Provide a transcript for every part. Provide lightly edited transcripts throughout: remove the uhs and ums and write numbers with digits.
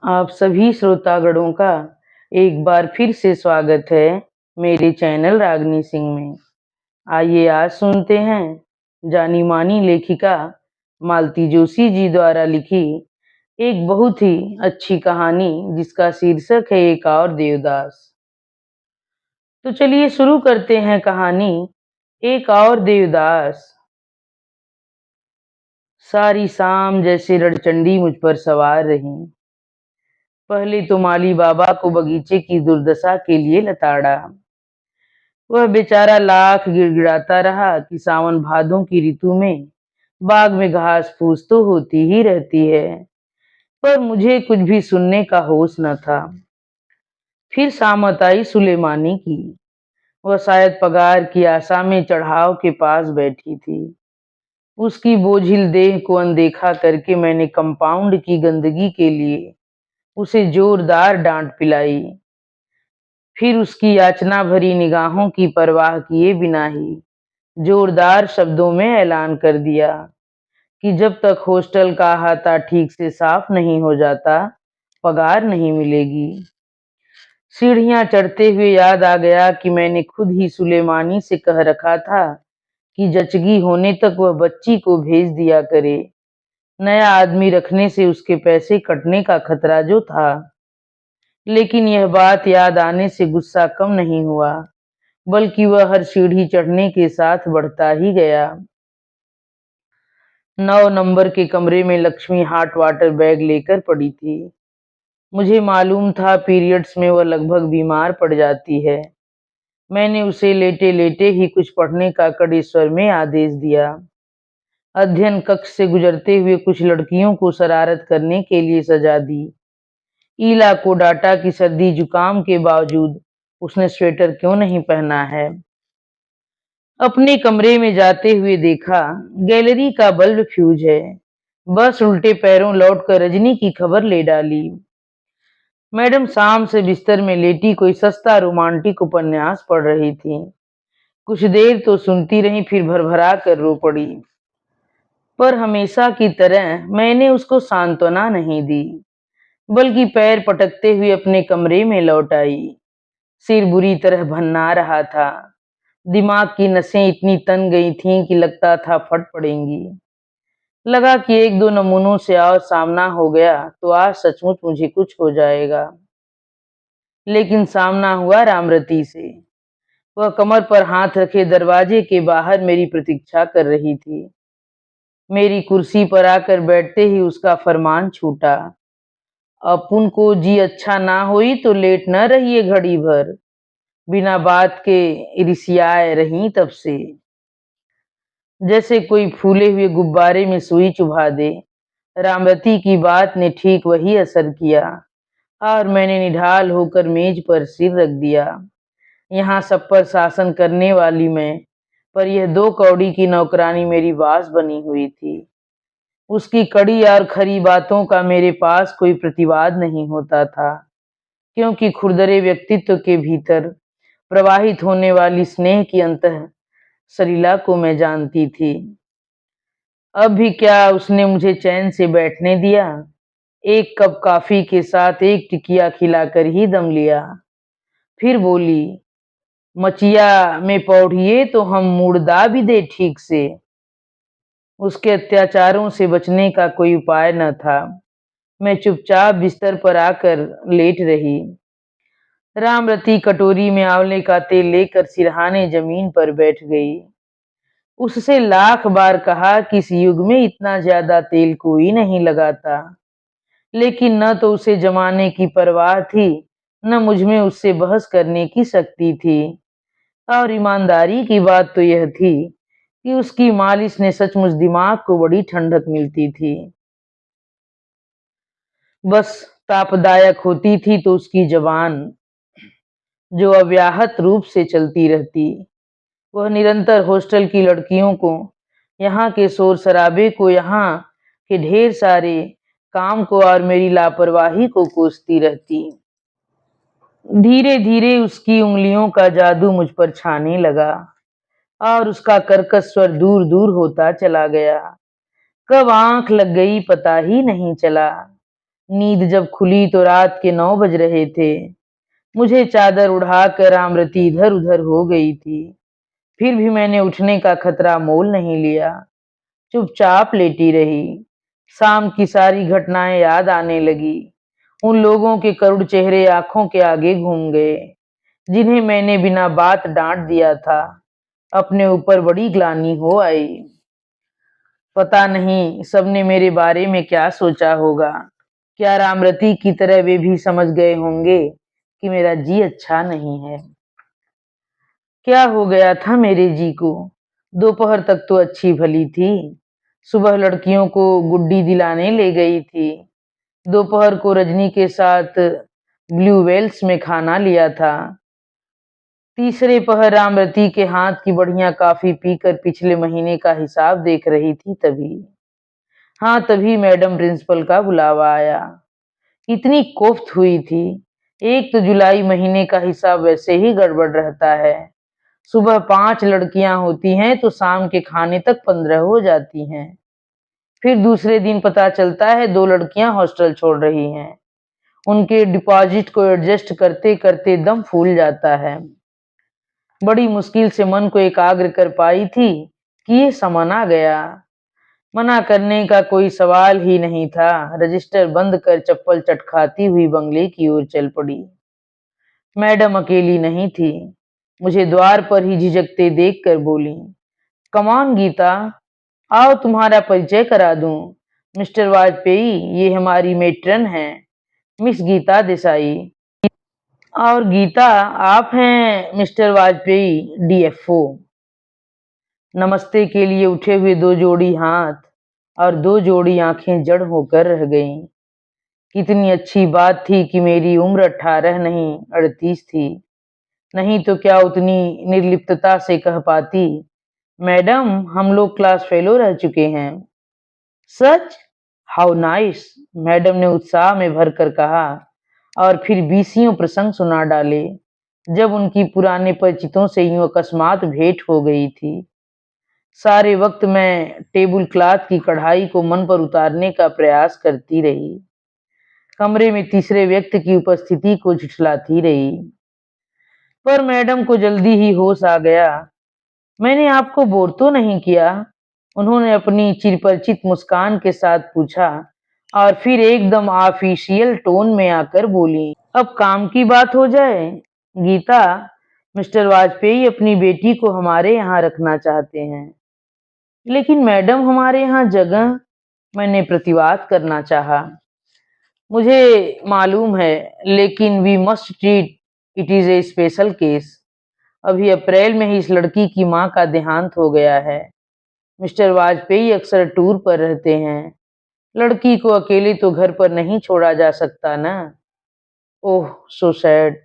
आप सभी श्रोतागणों का एक बार फिर से स्वागत है मेरे चैनल रागनी सिंह में। आइए आज सुनते हैं जानी मानी लेखिका मालती जोशी जी द्वारा लिखी एक बहुत ही अच्छी कहानी जिसका शीर्षक है एक और देवदास। तो चलिए शुरू करते हैं कहानी एक और देवदास। सारी शाम जैसे रणचंडी मुझ पर सवार रही। पहले तो माली बाबा को बगीचे की दुर्दशा के लिए लताड़ा। वह बेचारा लाख गिड़गिड़ाता रहा कि सावन भादों की ऋतु में बाग में घास फूस तो होती ही रहती है, पर मुझे कुछ भी सुनने का होश न था। फिर शामत आई सुलेमानी की। वह शायद पगार की आशा में चढ़ाव के पास बैठी थी। उसकी बोझिल देह को अनदेखा करके मैंने कंपाउंड की गंदगी के लिए उसे जोरदार डांट पिलाई। फिर उसकी याचना भरी निगाहों की परवाह किए बिना ही जोरदार शब्दों में ऐलान कर दिया कि जब तक हॉस्टल का अहाता ठीक से साफ नहीं हो जाता, पगार नहीं मिलेगी। सीढ़ियां चढ़ते हुए याद आ गया कि मैंने खुद ही सुलेमानी से कह रखा था कि जचगी होने तक वह बच्ची को भेज दिया करे। नया आदमी रखने से उसके पैसे कटने का खतरा जो था। लेकिन यह बात याद आने से गुस्सा कम नहीं हुआ, बल्कि वह हर सीढ़ी चढ़ने के साथ बढ़ता ही गया। 9 नंबर के कमरे में लक्ष्मी हॉट वाटर बैग लेकर पड़ी थी। मुझे मालूम था पीरियड्स में वह लगभग बीमार पड़ जाती है। मैंने उसे लेटे लेटे ही कुछ पढ़ने का कड़े स्वर में आदेश दिया। अध्ययन कक्ष से गुजरते हुए कुछ लड़कियों को शरारत करने के लिए सजा दी। ईला को डांटा कि सर्दी जुकाम के बावजूद उसने स्वेटर क्यों नहीं पहना है। अपने कमरे में जाते हुए देखा गैलरी का बल्ब फ्यूज है। बस उल्टे पैरों लौटकर रजनी की खबर ले डाली। मैडम शाम से बिस्तर में लेटी कोई सस्ता रोमांटिक उपन्यास पढ़ रही थी। कुछ देर तो सुनती रही, फिर भरभरा कर रो पड़ी। पर हमेशा की तरह मैंने उसको सांत्वना नहीं दी, बल्कि पैर पटकते हुए अपने कमरे में लौट आई। सिर बुरी तरह भन्ना रहा था। दिमाग की नसें इतनी तन गई थीं कि लगता था फट पड़ेंगी। लगा कि एक दो नमूनों से और सामना हो गया तो आज सचमुच मुझे कुछ हो जाएगा। लेकिन सामना हुआ रामरती से। वह कमर पर हाथ रखे दरवाजे के बाहर मेरी प्रतीक्षा कर रही थी। मेरी कुर्सी पर आकर बैठते ही उसका फरमान छूटा, अपुन को जी अच्छा ना होई तो लेट न रहिए घड़ी भर। बिना बात के रिसियाए रही तब से। जैसे कोई फूले हुए गुब्बारे में सुई चुभा दे, रामरती की बात ने ठीक वही असर किया और मैंने निढाल होकर मेज पर सिर रख दिया। यहाँ सब पर शासन करने वाली मैं, पर यह 2 कौड़ी की नौकरानी मेरी बास बनी हुई थी। उसकी कड़ी और खरी बातों का मेरे पास कोई प्रतिवाद नहीं होता था, क्योंकि खुरदरे व्यक्तित्व के भीतर प्रवाहित होने वाली स्नेह की अंतः सलिला को मैं जानती थी। अब भी क्या उसने मुझे चैन से बैठने दिया। एक कप कॉफी के साथ एक टिकिया खिलाकर ही दम लिया। फिर बोली, मचिया में पौढ़िए तो हम मुर्दा भी दे ठीक से। उसके अत्याचारों से बचने का कोई उपाय न था। मैं चुपचाप बिस्तर पर आकर लेट रही। रामरती कटोरी में आंवले का तेल लेकर सिरहाने जमीन पर बैठ गई। उससे लाख बार कहा कि इस युग में इतना ज्यादा तेल कोई नहीं लगाता, लेकिन न तो उसे जमाने की परवाह थी, न मुझ में उससे बहस करने की शक्ति थी। और ईमानदारी की बात तो यह थी कि उसकी मालिश ने सचमुच दिमाग को बड़ी ठंडक मिलती थी। बस तापदायक होती थी तो उसकी जबान, जो अव्याहत रूप से चलती रहती। वह निरंतर हॉस्टल की लड़कियों को, यहाँ के शोर शराबे को, यहाँ के ढेर सारे काम को और मेरी लापरवाही को कोसती रहती। धीरे धीरे उसकी उंगलियों का जादू मुझ पर छाने लगा और उसका कर्कश स्वर दूर दूर होता चला गया। कब आंख लग गई पता ही नहीं चला। नींद जब खुली तो रात के 9 बज रहे थे। मुझे चादर उड़ाकर आमरती इधर-उधर हो गई थी। फिर भी मैंने उठने का खतरा मोल नहीं लिया। चुपचाप लेटी रही। शाम की सारी घटनाएं याद आने लगी। उन लोगों के करुण चेहरे आंखों के आगे घूम गए, जिन्हें मैंने बिना बात डांट दिया था। अपने ऊपर बड़ी ग्लानि हो आई। पता नहीं सबने मेरे बारे में क्या सोचा होगा। क्या रामरती की तरह वे भी समझ गए होंगे कि मेरा जी अच्छा नहीं है। क्या हो गया था मेरे जी को? दोपहर तक तो अच्छी भली थी। सुबह लड़कियों को गुड्डी दिलाने ले गई थी। दोपहर को रजनी के साथ ब्लू वेल्स में खाना लिया था। तीसरे पहर रामरती के हाथ की बढ़िया कॉफी पीकर पिछले महीने का हिसाब देख रही थी तभी। हाँ, तभी मैडम प्रिंसिपल का बुलावा आया। इतनी कोफ्त हुई थी। एक तो जुलाई महीने का हिसाब वैसे ही गड़बड़ रहता है। सुबह 5 लड़कियां होती हैं तो शाम के खाने तक 15 हो जाती हैं। फिर दूसरे दिन पता चलता है 2 लड़कियां हॉस्टल छोड़ रही हैं। उनके डिपॉजिट को एडजस्ट करते करते दम फूल जाता है। बड़ी मुश्किल से मन को एकाग्र कर पाई थी कि ये समन आ गया। मना करने का कोई सवाल ही नहीं था। रजिस्टर बंद कर चप्पल चटखाती हुई बंगले की ओर चल पड़ी। मैडम अकेली नहीं थी। मुझे द्वार पर ही झिझकते देखकर बोली, कम ऑन गीता, आओ तुम्हारा परिचय करा दूं। मिस्टर वाजपेयी, ये हमारी मेट्रन हैं, मिस गीता देसाई। और गीता, आप हैं मिस्टर वाजपेयी, डीएफओ। नमस्ते के लिए उठे हुए 2 जोड़ी हाथ और 2 जोड़ी आंखें जड़ होकर रह गईं। कितनी अच्छी बात थी कि मेरी उम्र 18 नहीं 38 थी। नहीं तो क्या उतनी निर्लिप्तता से कह पाती, मैडम हम लोग क्लास फेलो रह चुके हैं। सच? How nice! मैडम ने उत्साह में भरकर कहा और फिर बीसियों प्रसंग सुना डाले, जब उनकी पुराने परिचितों से यूं अकस्मात भेंट हो गई थी। सारे वक्त मैं टेबल क्लॉथ की कढ़ाई को मन पर उतारने का प्रयास करती रही। कमरे में तीसरे व्यक्ति की उपस्थिति को झुठलाती रही। पर मैडम को जल्दी ही होश आ गया। मैंने आपको बोर तो नहीं किया? उन्होंने अपनी चिरपरिचित मुस्कान के साथ पूछा और फिर एकदम ऑफिशियल टोन में आकर बोली, अब काम की बात हो जाए। गीता, मिस्टर वाजपेयी अपनी बेटी को हमारे यहाँ रखना चाहते हैं। लेकिन मैडम हमारे यहाँ जगह, मैंने प्रतिवाद करना चाहा। मुझे मालूम है, लेकिन we must treat it is a special case. अभी अप्रैल में ही इस लड़की की माँ का देहांत हो गया है। मिस्टर वाजपेयी अक्सर टूर पर रहते हैं। लड़की को अकेले तो घर पर नहीं छोड़ा जा सकता ना। ओह सो सैड।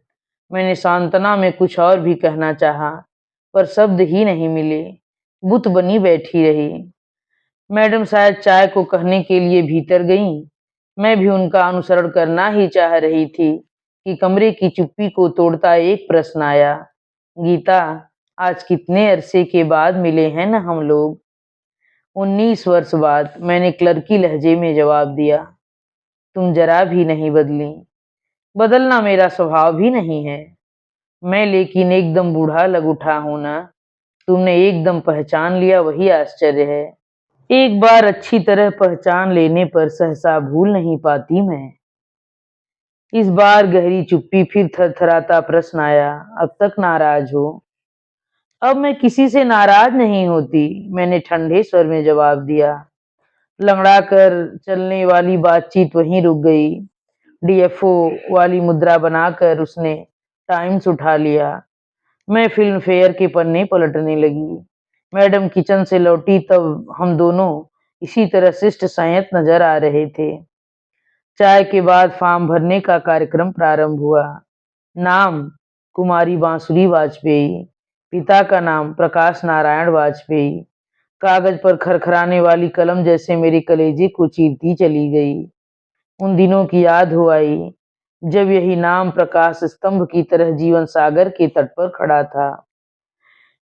मैंने सांत्वना में कुछ और भी कहना चाहा, पर शब्द ही नहीं मिले। बुत बनी बैठी रही। मैडम शायद चाय को कहने के लिए भीतर गईं। मैं भी उनका अनुसरण करना ही चाह रही थी कि कमरे की चुप्पी को तोड़ता एक प्रश्न आया, गीता, आज कितने अरसे के बाद मिले हैं ना हम लोग? 19 वर्ष बाद, मैंने क्लर्की लहजे में जवाब दिया। तुम जरा भी नहीं बदली। बदलना मेरा स्वभाव भी नहीं है। मैं लेकिन एकदम बूढ़ा लग उठा हूं ना। तुमने एकदम पहचान लिया, वही आश्चर्य है। एक बार अच्छी तरह पहचान लेने पर सहसा भूल नहीं पाती मैं। इस बार गहरी चुप्पी, फिर थरथराता प्रश्न आया, अब तक नाराज हो? अब मैं किसी से नाराज नहीं होती, मैंने ठंडे स्वर में जवाब दिया। लंगड़ा कर चलने वाली बातचीत वहीं रुक गई। डीएफओ वाली मुद्रा बनाकर उसने टाइम्स उठा लिया। मैं फिल्म फेयर के पन्ने पलटने लगी। मैडम किचन से लौटी तब हम दोनों इसी तरह शिष्ट संयत नजर आ रहे थे। चाय के बाद फॉर्म भरने का कार्यक्रम प्रारंभ हुआ। नाम कुमारी बांसुरी वाजपेयी, पिता का नाम प्रकाश नारायण वाजपेयी। कागज पर खरखराने वाली कलम जैसे मेरे कलेजे को चीरती चली गई। उन दिनों की याद हो आई जब यही नाम प्रकाश स्तंभ की तरह जीवन सागर के तट पर खड़ा था।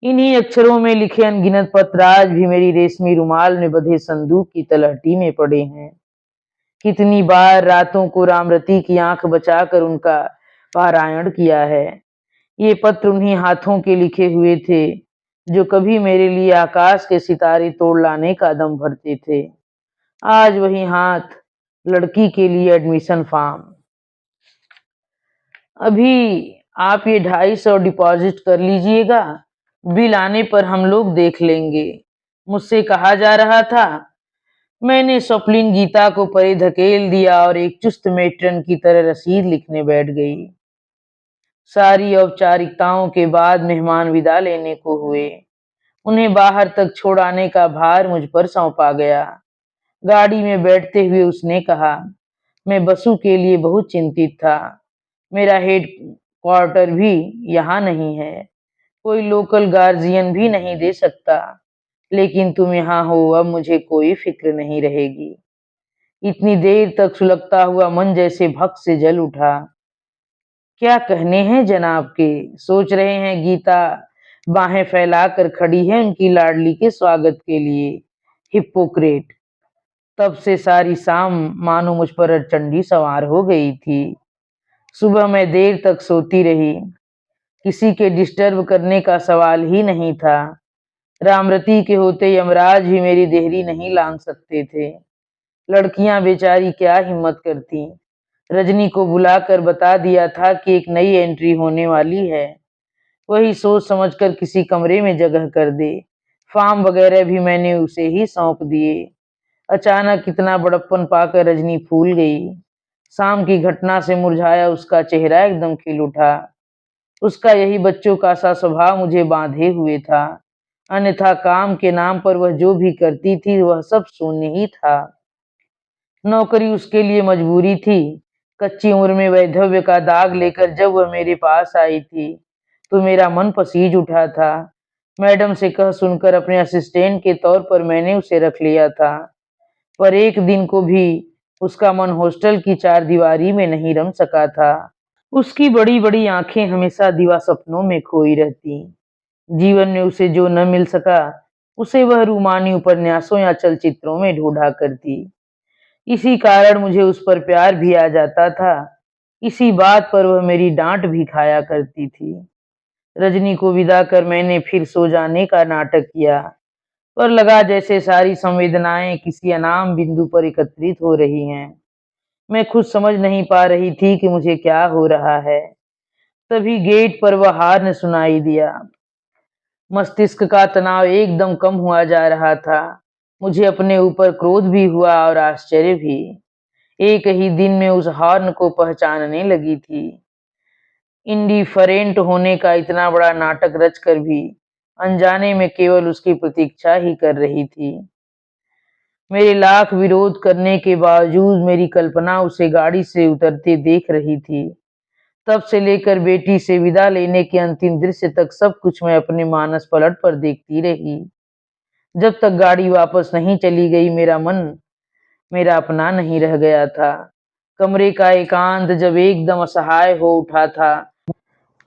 इन्हीं अक्षरों में लिखे अनगिनत पत्र आज भी मेरी रेशमी रुमाल में बंधे संदूक की तलहटी में पड़े हैं। कितनी बार रातों को रामरती की आंख बचाकर उनका पारायण किया है। ये पत्र उन्हीं हाथों के लिखे हुए थे जो कभी मेरे लिए आकाश के सितारे तोड़ लाने का दम भरते थे। आज वही हाथ लड़की के लिए एडमिशन फॉर्म। अभी आप ये 250 डिपॉजिट कर लीजिएगा, बिल आने पर हम लोग देख लेंगे, मुझसे कहा जा रहा था। मैंने स्वप्निल गीता को परे धकेल दिया और एक चुस्त मेट्रन की तरह रसीद लिखने बैठ गई। सारी औपचारिकताओं के बाद मेहमान विदा लेने को हुए। उन्हें बाहर तक छोड़ आने का भार मुझ पर सौंपा गया। गाड़ी में बैठते हुए उसने कहा, मैं बसु के लिए बहुत चिंतित था। मेरा हेड क्वार्टर भी यहाँ नहीं है, कोई लोकल गार्जियन भी नहीं दे सकता। लेकिन तुम यहाँ हो, अब मुझे कोई फिक्र नहीं रहेगी। इतनी देर तक सुलगता हुआ मन जैसे भक्त से जल उठा। क्या कहने हैं जनाब के, सोच रहे हैं गीता बाहें फैलाकर खड़ी है उनकी लाडली के स्वागत के लिए। हिप्पोक्रेट। तब से सारी शाम मानो मुझ पर चंडी सवार हो गई थी। सुबह मैं देर तक सोती रही, किसी के डिस्टर्ब करने का सवाल ही नहीं था। रामरती के होते यमराज भी मेरी देहरी नहीं लांघ सकते थे। लड़कियां बेचारी क्या हिम्मत करती। रजनी को बुलाकर बता दिया था कि एक नई एंट्री होने वाली है, वही सोच समझकर किसी कमरे में जगह कर दे। फॉर्म वगैरह भी मैंने उसे ही सौंप दिए। अचानक इतना बड़प्पन पाकर रजनी फूल गई। शाम की घटना से मुरझाया उसका चेहरा एकदम खिल उठा। उसका यही बच्चों का सा स्वभाव मुझे बांधे हुए था, अन्यथा काम के नाम पर वह जो भी करती थी वह सब शून्य ही था। नौकरी उसके लिए मजबूरी थी। कच्ची उम्र में वैधव्य का दाग लेकर जब वह मेरे पास आई थी तो मेरा मन पसीज उठा था। मैडम से कह सुनकर अपने असिस्टेंट के तौर पर मैंने उसे रख लिया था, पर एक दिन को भी उसका मन हॉस्टल की चार दीवारी में नहीं रम सका था। उसकी बड़ी बड़ी आंखें हमेशा दिवा सपनों में खोई रहती। जीवन में उसे जो न मिल सका उसे वह रूमानी उपन्यासों या चलचित्रों में ढूंढा करती। इसी कारण मुझे उस पर प्यार भी आ जाता था। इसी बात पर वह मेरी डांट भी खाया करती थी। रजनी को विदा कर मैंने फिर सो जाने का नाटक किया, पर लगा जैसे सारी संवेदनाएं किसी अनाम बिंदु पर एकत्रित हो रही हैं। मैं खुद समझ नहीं पा रही थी कि मुझे क्या हो रहा है। तभी गेट पर वह हार्न सुनाई दिया। मस्तिष्क का तनाव एकदम कम हुआ जा रहा था। मुझे अपने ऊपर क्रोध भी हुआ और आश्चर्य भी। एक ही दिन में उस हॉर्न को पहचानने लगी थी। इंडिफरेंट होने का इतना बड़ा नाटक रचकर भी अनजाने में केवल उसकी प्रतीक्षा ही कर रही थी। मेरे लाख विरोध करने के बावजूद मेरी कल्पना उसे गाड़ी से उतरते देख रही थी। तब से लेकर बेटी से विदा लेने के अंतिम दृश्य तक सब कुछ मैं अपने मानस पलट पर देखती रही। जब तक गाड़ी वापस नहीं चली गई मेरा मन मेरा अपना नहीं रह गया था। कमरे का एकांत जब एकदम असहाय हो उठा था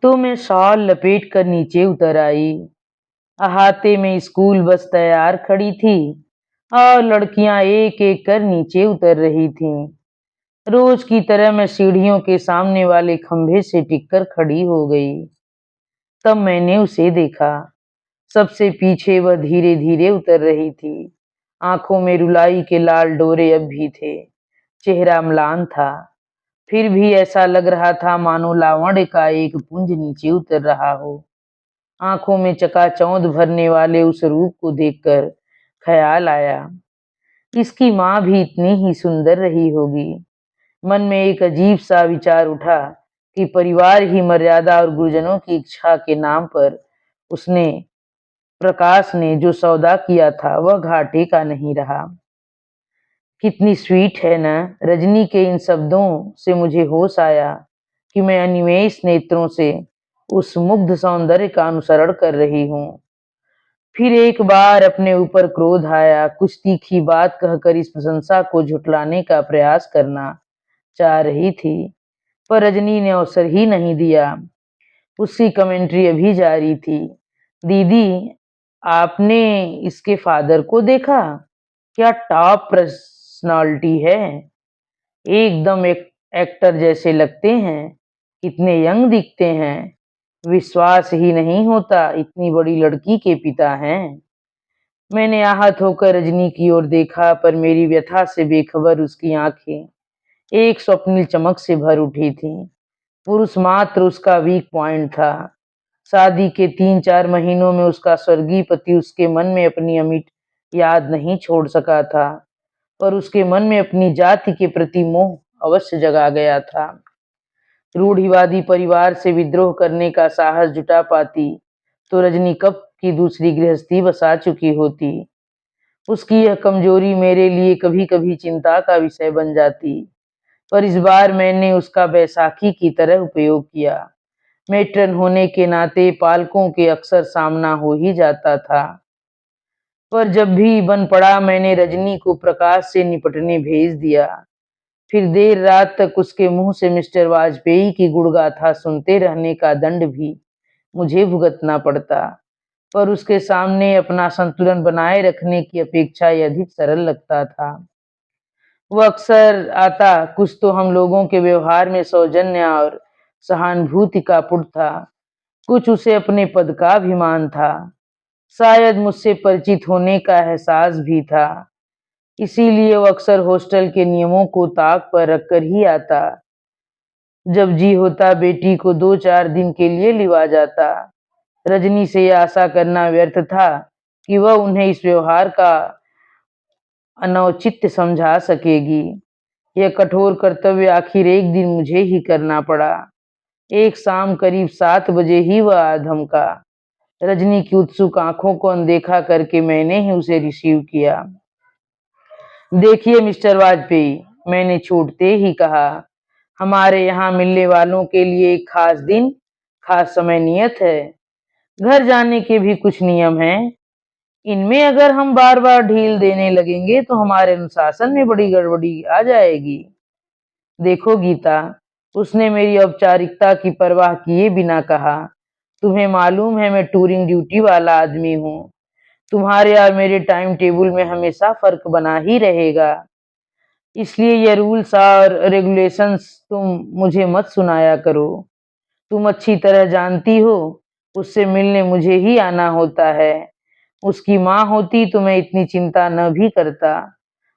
तो मैं शॉल लपेट कर नीचे उतर आई। अहाते में स्कूल बस तैयार खड़ी थी और लड़कियां एक एक कर नीचे उतर रही थीं। रोज की तरह मैं सीढ़ियों के सामने वाले खंभे से टिककर खड़ी हो गई। तब मैंने उसे देखा। सबसे पीछे वह धीरे धीरे उतर रही थी। आंखों में रुलाई के लाल डोरे अब भी थे। चेहरा म्लान था, फिर भी ऐसा लग रहा था मानो लावण्य का एक पुंज नीचे उतर रहा हो। आंखों में चकाचौंध भरने वाले उस रूप को देखकर ख्याल आया, इसकी माँ भी इतनी ही सुंदर रही होगी। मन में एक अजीब सा विचार उठा कि परिवार ही मर्यादा और गुरुजनों की इच्छा के नाम पर उसने प्रकाश ने जो सौदा किया था वह घाटे का नहीं रहा। कितनी स्वीट है ना। रजनी के इन शब्दों से मुझे होश आया कि मैं अनिमेष नेत्रों से उस मुग्ध सौंदर्य का अनुसरण कर रही हूँ। फिर एक बार अपने ऊपर क्रोध आया। कुछ तीखी बात कहकर इस प्रशंसा को झुठलाने का प्रयास करना चाह रही थी, पर रजनी ने अवसर ही नहीं दिया। उसकी कमेंट्री अभी जारी थी। दीदी, आपने इसके फादर को देखा? क्या टॉप पर्सनालिटी है। एकदम एक एक्टर जैसे लगते हैं, कितने यंग दिखते हैं। विश्वास ही नहीं होता इतनी बड़ी लड़की के पिता हैं। मैंने आहत होकर रजनी की ओर देखा पर मेरी व्यथा से बेखबर उसकी आंखें एक स्वप्निल चमक से भर उठी थीं। पुरुष मात्र उसका वीक पॉइंट था। शादी के 3-4 महीनों में उसका स्वर्गीय पति उसके मन में अपनी अमिट याद नहीं छोड़ सका था, पर उसके मन में अपनी जाति के प्रति मोह अवश्य जगा गया था। रूढ़िवादी परिवार से विद्रोह करने का साहस जुटा पाती तो रजनी कब की दूसरी गृहस्थी बसा चुकी होती। उसकी यह कमजोरी मेरे लिए कभी-कभी चिंता का विषय बन जाती, पर इस बार मैंने उसका बैसाखी की तरह उपयोग किया। मेट्रन होने के नाते पालकों के अक्सर सामना हो ही जाता था, पर जब भी बन पड़ा मैंने रजनी को प्रकाश से निपटने भेज दिया। फिर देर रात तक उसके मुंह से मिस्टर वाजपेयी की गुणगाथा सुनते रहने का दंड भी मुझे भुगतना पड़ता, पर उसके सामने अपना संतुलन बनाए रखने की अपेक्षा ये अधिक सरल लगता था। वह अक्सर आता, कुछ तो हम लोगों के व्यवहार में सौजन्य और सहानुभूति का पुट था, कुछ उसे अपने पद का अभिमान था, शायद मुझसे परिचित होने का एहसास भी था। इसीलिए वो अक्सर हॉस्टल के नियमों को ताक पर रखकर ही आता। जब जी होता बेटी को 2-4 दिन के लिए लिवा जाता। रजनी से यह आशा करना व्यर्थ था कि वह उन्हें इस व्यवहार का अनौचित्य समझा सकेगी। यह कठोर कर्तव्य आखिर एक दिन मुझे ही करना पड़ा। एक शाम करीब 7 बजे ही वह आ धमका। रजनी की उत्सुक आंखों को अनदेखा करके मैंने ही उसे रिसीव किया। देखिए मिस्टर वाजपेयी, मैंने छूटते ही कहा, हमारे यहाँ मिलने वालों के लिए एक खास दिन, खास समय नियत है। घर जाने के भी कुछ नियम हैं। इनमें अगर हम बार-बार ढील देने लगेंगे तो हमारे अनुशासन में बड़ी गड़बड़ी आ जाएगी। देखो गीता, उसने मेरी औपचारिकता की परवाह किए बिना कहा, तुम्हें मालूम है मैं टूरिंग ड्यूटी वाला आदमी हूँ। तुम्हारे और मेरे टाइम टेबल में हमेशा फर्क बना ही रहेगा। इसलिए ये रूल्स और रेगुलेशंस तुम मुझे मत सुनाया करो। तुम अच्छी तरह जानती हो, उससे मिलने मुझे ही आना होता है। उसकी माँ होती तो मैं इतनी चिंता न भी करता।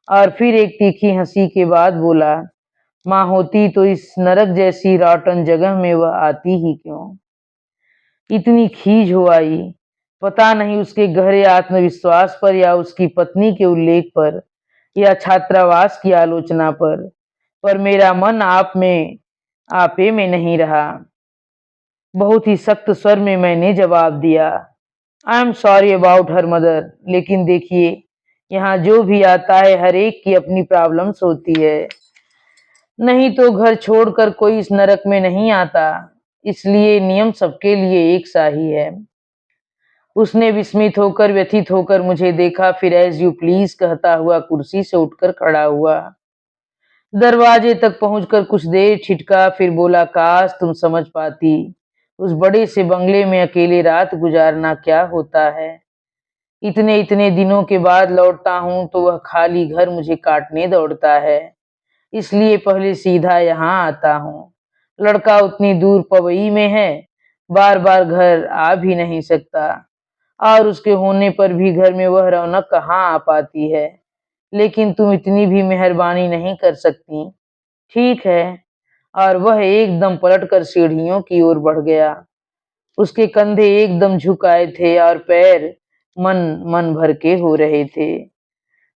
और फिर एक तीखी हंसी के बाद बोला, माँ होती तो इस नरक जैसी रॉटन जगह में वह आती ही क्यों। इतनी खीज हो आई, पता नहीं उसके गहरे आत्मविश्वास पर या उसकी पत्नी के उल्लेख पर या छात्रावास की आलोचना पर मेरा मन आपे में नहीं रहा। बहुत ही सख्त स्वर में मैंने जवाब दिया, I am sorry about her mother, लेकिन देखिए यहाँ जो भी आता है हर एक की अपनी प्रॉब्लम्स होती है। नहीं तो घर छोड़कर कोई इस नरक में नहीं आता, इसलिए नियम सबके लिए एक सा ही है। उसने विस्मित होकर व्यथित होकर मुझे देखा, फिर एज यू प्लीज कहता हुआ कुर्सी से उठकर खड़ा हुआ। दरवाजे तक पहुंचकर कुछ देर ठिठका, फिर बोला, काश तुम समझ पाती उस बड़े से बंगले में अकेले रात गुजारना क्या होता है। इतने इतने दिनों के बाद लौटता हूँ तो वह खाली घर मुझे काटने दौड़ता है, इसलिए पहले सीधा यहाँ आता हूँ। लड़का उतनी दूर पवई में है, बार बार घर आ भी नहीं सकता, और उसके होने पर भी घर में वह रौनक कहाँ आ पाती है। लेकिन तुम इतनी भी मेहरबानी नहीं कर सकती, ठीक है। और वह एकदम पलटकर सीढ़ियों की ओर बढ़ गया। उसके कंधे एकदम झुक आए थे और पैर मन मन भर के हो रहे थे।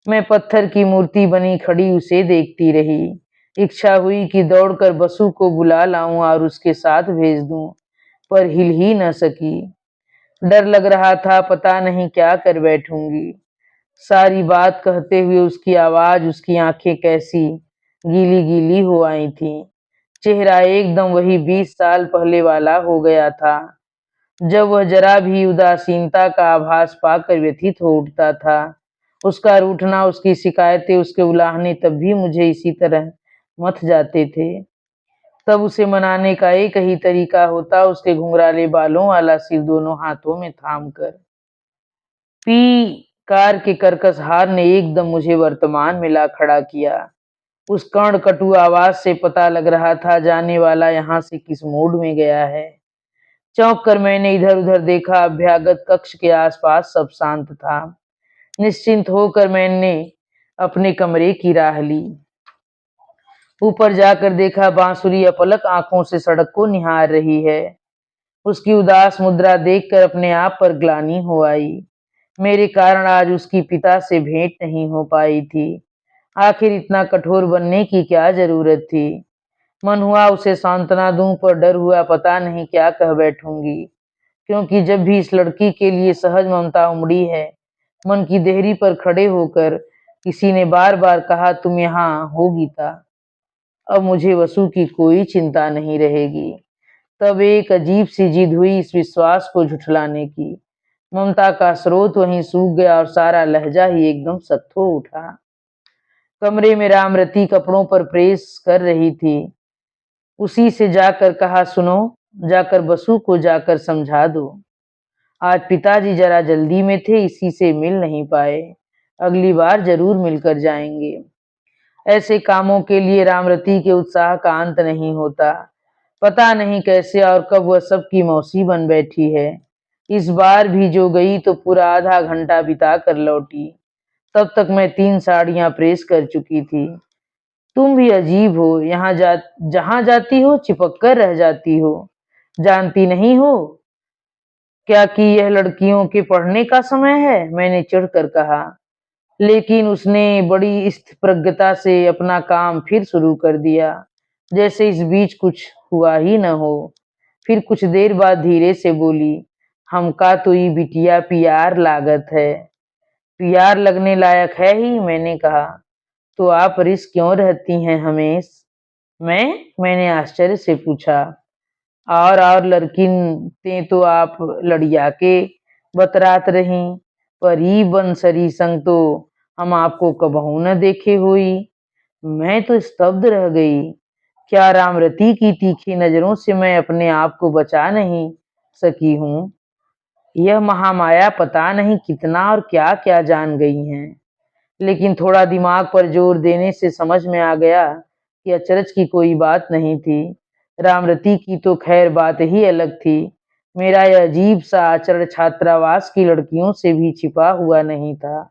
मैं पत्थर की मूर्ति बनी खड़ी उसे देखती रही। इच्छा हुई कि दौड़कर बसु को बुला लाऊं और उसके साथ भेज दूं, पर हिल ही न सकी। डर लग रहा था, पता नहीं क्या कर बैठूंगी। सारी बात कहते हुए उसकी आवाज, उसकी आंखें कैसी गीली गीली हो आई थी। चेहरा एकदम वही 20 साल पहले वाला हो गया था, जब वह जरा भी उदासीनता का आभास पाकर व्यथित हो उठता था। उसका रूठना, उसकी शिकायतें, उसके उलाहने तब भी मुझे इसी तरह मथ जाते थे। तब उसे मनाने का एक ही तरीका होता, उसके घुंघराले बालों वाला सिर दोनों हाथों में थाम कर। पी कार के कर्कश हार ने एकदम मुझे वर्तमान में ला खड़ा किया। उस कर्ण कटु आवाज से पता लग रहा था जाने वाला यहाँ से किस मूड में गया है। चौंक कर मैंने इधर-उधर देखा, अभ्यागत कक्ष के आसपास सब शांत था। निश्चिंत होकर मैंने अपने कमरे की राह ली। ऊपर जाकर देखा बांसुरी अपलक आंखों से सड़क को निहार रही है। उसकी उदास मुद्रा देखकर अपने आप पर ग्लानि हो आई। मेरे कारण आज उसकी पिता से भेंट नहीं हो पाई थी। आखिर इतना कठोर बनने की क्या जरूरत थी? मन हुआ उसे सांत्वना दूं, पर डर हुआ पता नहीं क्या कह बैठूंगी, क्योंकि जब भी इस लड़की के लिए सहज ममता उमड़ी है, मन की देहरी पर खड़े होकर किसी ने बार बार कहा, तुम यहाँ हो गीता। अब मुझे वसु की कोई चिंता नहीं रहेगी। तब एक अजीब सी जिद हुई इस विश्वास को झुठलाने की। ममता का स्रोत वहीं सूख गया और सारा लहजा ही एकदम सख्त हो उठा। कमरे में रामरती कपड़ों पर प्रेस कर रही थी। उसी से जाकर कहा, सुनो, जाकर बसु को जाकर समझा दो। आज पिताजी जरा जल्दी में थे, इसी से मिल नहीं पाए। अगली बार जरूर मिलकर जाएंगे। ऐसे कामों के लिए रामरती के उत्साह का अंत नहीं होता। पता नहीं कैसे और कब वह सबकी मौसी बन बैठी है। इस बार भी जो गई तो पूरा आधा घंटा बिता कर लौटी। तब तक मैं 3 साड़ियां प्रेस कर चुकी थी। तुम भी अजीब हो, जहां जाती हो चिपक कर रह जाती हो। जानती नहीं हो क्या कि यह लड़कियों के पढ़ने का समय है? मैंने चिढ़कर कहा। लेकिन उसने बड़ी स्थितप्रज्ञता से अपना काम फिर शुरू कर दिया, जैसे इस बीच कुछ हुआ ही न हो। फिर कुछ देर बाद धीरे से बोली, हमका तो ये बिटिया पियार लागत है। पियार लगने लायक है ही, मैंने कहा। तो आप रिस्क क्यों रहती हैं हमेश? मैंने आश्चर्य से पूछा। और लड़किन तो आप लड़िया के बतरात रही, पर ई बंसरी संग तो हम आपको कबहू न देखे हुई। मैं तो स्तब्ध रह गई। क्या रामरती की तीखी नजरों से मैं अपने आप को बचा नहीं सकी हूँ? यह महामाया पता नहीं कितना और क्या क्या जान गई हैं। लेकिन थोड़ा दिमाग पर जोर देने से समझ में आ गया कि अचरज की कोई बात नहीं थी। रामरती की तो खैर बात ही अलग थी। मेरा यह अजीब सा आचरण छात्रावास की लड़कियों से भी छिपा हुआ नहीं था।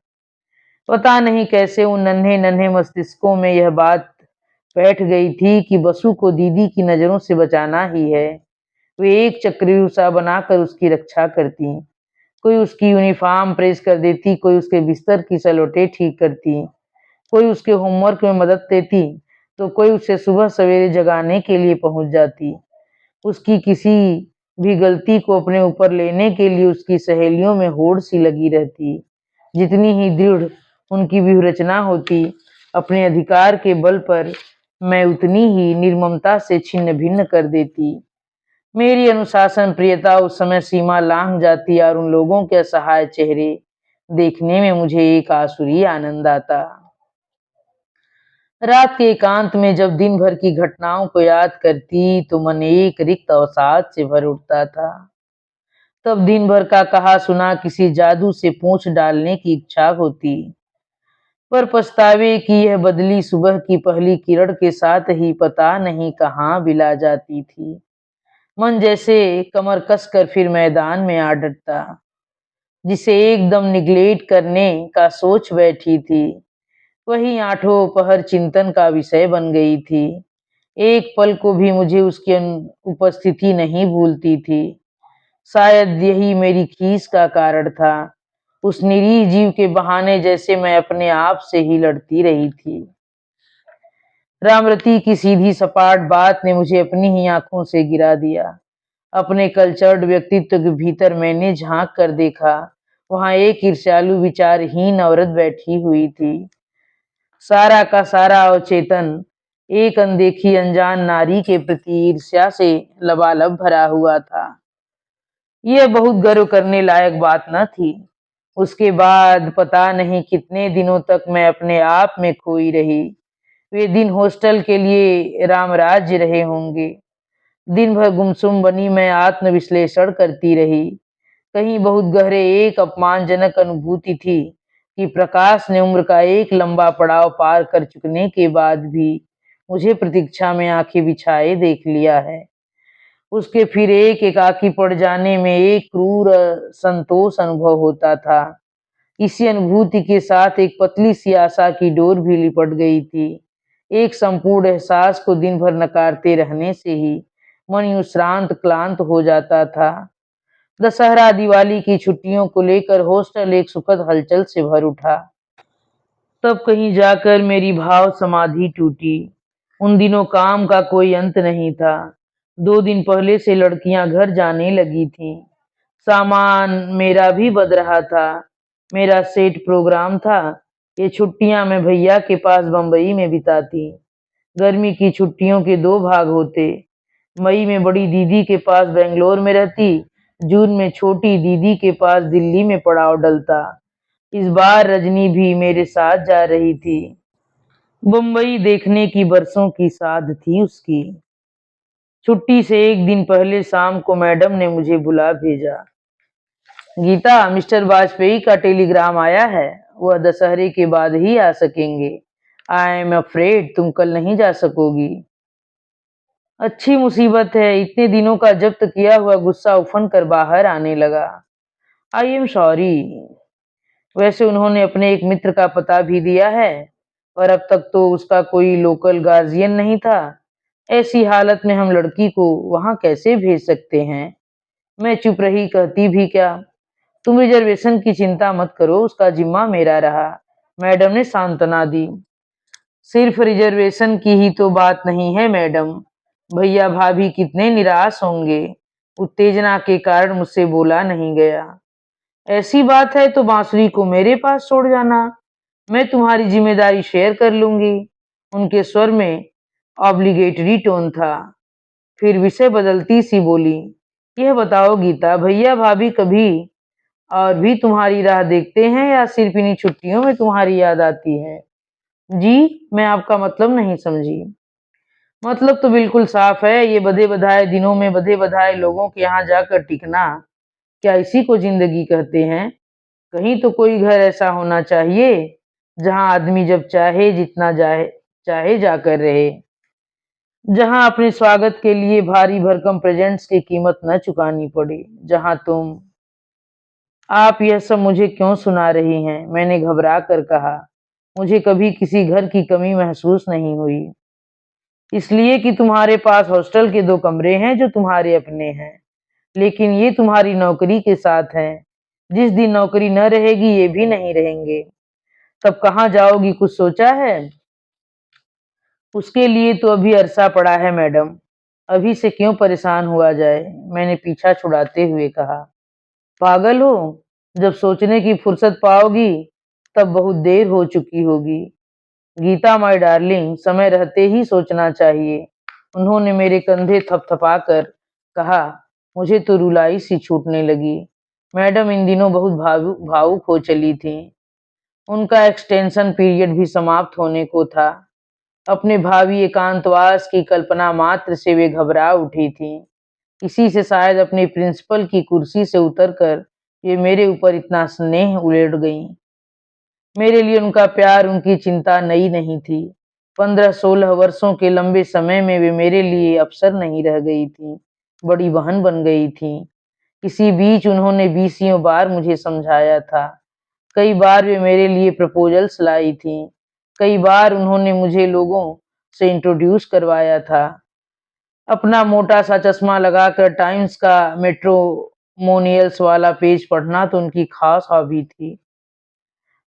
पता नहीं कैसे उन नन्हे नन्हे मस्तिष्कों में यह बात बैठ गई थी कि बसु को दीदी की नजरों से बचाना ही है। वे एक चक्रव्यूह सा बनाकर उसकी रक्षा करती। कोई उसकी यूनिफॉर्म प्रेस कर देती, कोई उसके बिस्तर की सलोटे ठीक करती, कोई उसके होमवर्क में मदद देती, तो कोई उसे सुबह सवेरे जगाने के लिए पहुंच जाती। उसकी किसी भी गलती को अपने ऊपर लेने के लिए उसकी सहेलियों में होड़ सी लगी रहती। जितनी ही दृढ़ उनकी व्यूहरचना होती, अपने अधिकार के बल पर मैं उतनी ही निर्ममता से छिन्न भिन्न कर देती। मेरी अनुशासन प्रियता उस समय सीमा लांघ जाती और उन लोगों के असहाय चेहरे देखने में मुझे एक आसुरी आनंद आता। रात के एकांत में जब दिन भर की घटनाओं को याद करती तो मन एक रिक्त अवसाद से भर उठता था। तब दिन भर का कहा सुना किसी जादू से पूंछ डालने की इच्छा होती, पर पछतावे की यह बदली सुबह की पहली किरण के साथ ही पता नहीं कहाँ बिला जाती थी। मन जैसे कमर कसकर फिर मैदान में आ डटता। जिसे एकदम निगलेक्ट करने का सोच बैठी थी, वही आठों पहर चिंतन का विषय बन गई थी। एक पल को भी मुझे उसकी उपस्थिति नहीं भूलती थी। शायद यही मेरी खीस का कारण था। उस निरीह जीव के बहाने जैसे मैं अपने आप से ही लड़ती रही थी। रामरती की सीधी सपाट बात ने मुझे अपनी ही आंखों से गिरा दिया। अपने कल्चर्ड व्यक्तित्व के भीतर मैंने झांक कर देखा, वहां एक ईर्ष्यालु विचारहीन औरत बैठी हुई थी। सारा का सारा अवचेतन एक अनदेखी अनजान नारी के प्रति ईर्ष्या से लबालब भरा हुआ था। यह बहुत गर्व करने लायक बात न थी। उसके बाद पता नहीं कितने दिनों तक मैं अपने आप में खोई रही। वे दिन हॉस्टल के लिए रामराज्य रहे होंगे। दिन भर गुमसुम बनी मैं आत्मविश्लेषण करती रही। कहीं बहुत गहरे एक अपमानजनक अनुभूति थी कि प्रकाश ने उम्र का एक लंबा पड़ाव पार कर चुकने के बाद भी मुझे प्रतीक्षा में आंखें बिछाए देख लिया है। उसके फिर एक एकाकी पड़ जाने में एक क्रूर संतोष अनुभव होता था। इसी अनुभूति के साथ एक पतली सी आशा की डोर भी लिपट गई थी। एक संपूर्ण एहसास को दिन भर नकारते रहने से ही मन यूं श्रांत क्लांत हो जाता था। दशहरा दिवाली की छुट्टियों को लेकर हॉस्टल एक सुखद हलचल से भर उठा। तब कहीं जाकर मेरी भाव समाधि टूटी। उन दिनों काम का कोई अंत नहीं था। 2 दिन पहले से लड़कियां घर जाने लगी थीं। सामान मेरा भी बद रहा था। मेरा सेट प्रोग्राम था। ये छुट्टियां मैं भैया के पास बंबई में बिताती। गर्मी की छुट्टियों के 2 भाग होते। मई में बड़ी दीदी के पास बेंगलोर में रहती। जून में छोटी दीदी के पास दिल्ली में पड़ाव डलता। इस बार रजनी भी मेरे साथ जा रही थी। बम्बई देखने की बरसों की साध थी उसकी। छुट्टी से एक दिन पहले शाम को मैडम ने मुझे बुला भेजा। गीता, मिस्टर वाजपेयी का टेलीग्राम आया है। वह दशहरे के बाद ही आ सकेंगे। आई एम अफ्रेड तुम कल नहीं जा सकोगी। अच्छी मुसीबत है। इतने दिनों का जब्त किया हुआ गुस्सा उफन कर बाहर आने लगा। I am sorry. वैसे उन्होंने अपने एक मित्र का पता भी दिया है, पर अब तक तो उसका कोई लोकल गार्जियन नहीं था। ऐसी हालत में हम लड़की को वहां कैसे भेज सकते हैं? मैं चुप रही, कहती भी क्या। तुम रिजर्वेशन की चिंता मत करो, उसका जिम्मा मेरा रहा। मैडम ने सांत्वना दी। सिर्फ रिजर्वेशन की ही तो बात नहीं है मैडम। भैया भाभी कितने निराश होंगे। उत्तेजना के कारण मुझसे बोला नहीं गया। ऐसी बात है तो बांसुरी को मेरे पास छोड़ जाना। मैं तुम्हारी जिम्मेदारी शेयर कर लूंगी। उनके स्वर में ऑब्लिगेटरी टोन था। फिर विषय बदलती सी बोली, यह बताओ गीता, भैया भाभी कभी और भी तुम्हारी राह देखते हैं या सिर्फ इन्हीं छुट्टियों में तुम्हारी याद आती है? जी, मैं आपका मतलब नहीं समझी। मतलब तो बिल्कुल साफ है। ये बधे बधाए दिनों में बधे बधाए लोगों के यहाँ जाकर टिकना, क्या इसी को जिंदगी कहते हैं? कहीं तो कोई घर ऐसा होना चाहिए जहां आदमी जब चाहे जितना जाए चाहे जाकर रहे। जहां अपने स्वागत के लिए भारी भरकम प्रेजेंट्स की कीमत न चुकानी पड़े। जहां तुम आप यह सब मुझे क्यों सुना रही हैं? मैंने घबरा कर कहा। मुझे कभी किसी घर की कमी महसूस नहीं हुई। इसलिए कि तुम्हारे पास हॉस्टल के 2 कमरे हैं जो तुम्हारे अपने हैं, लेकिन ये तुम्हारी नौकरी के साथ हैं। जिस दिन नौकरी न रहेगी ये भी नहीं रहेंगे। तब कहाँ जाओगी, कुछ सोचा है? उसके लिए तो अभी अरसा पड़ा है मैडम। अभी से क्यों परेशान हुआ जाए? मैंने पीछा छुड़ाते हुए कहा। पागल हो? जब सोचने की फुर्सत पाओगी तब बहुत देर हो चुकी होगी। गीता माय डार्लिंग, समय रहते ही सोचना चाहिए। उन्होंने मेरे कंधे थपथपाकर कहा। मुझे तो रुलाई सी छूटने लगी। मैडम इन दिनों बहुत भावुक हो चली थीं। उनका एक्सटेंशन पीरियड भी समाप्त होने को था। अपने भावी एकांतवास की कल्पना मात्र से वे घबरा उठी थीं। इसी से शायद अपनी प्रिंसिपल की कुर्सी से उतरकर ये मेरे ऊपर इतना स्नेह उड़ेल गईं। मेरे लिए उनका प्यार, उनकी चिंता नई नहीं थी। 15-16 वर्षों के लंबे समय में वे मेरे लिए अफसर नहीं रह गई थीं, बड़ी बहन बन गई थीं। इसी बीच उन्होंने बीसियों बार मुझे समझाया था। कई बार वे मेरे लिए प्रपोजल्स लाई थीं। कई बार उन्होंने मुझे लोगों से इंट्रोड्यूस करवाया था। अपना मोटा सा चश्मा लगाकर टाइम्स का मैट्रिमोनियल्स वाला पेज पढ़ना तो उनकी खास हॉबी थी।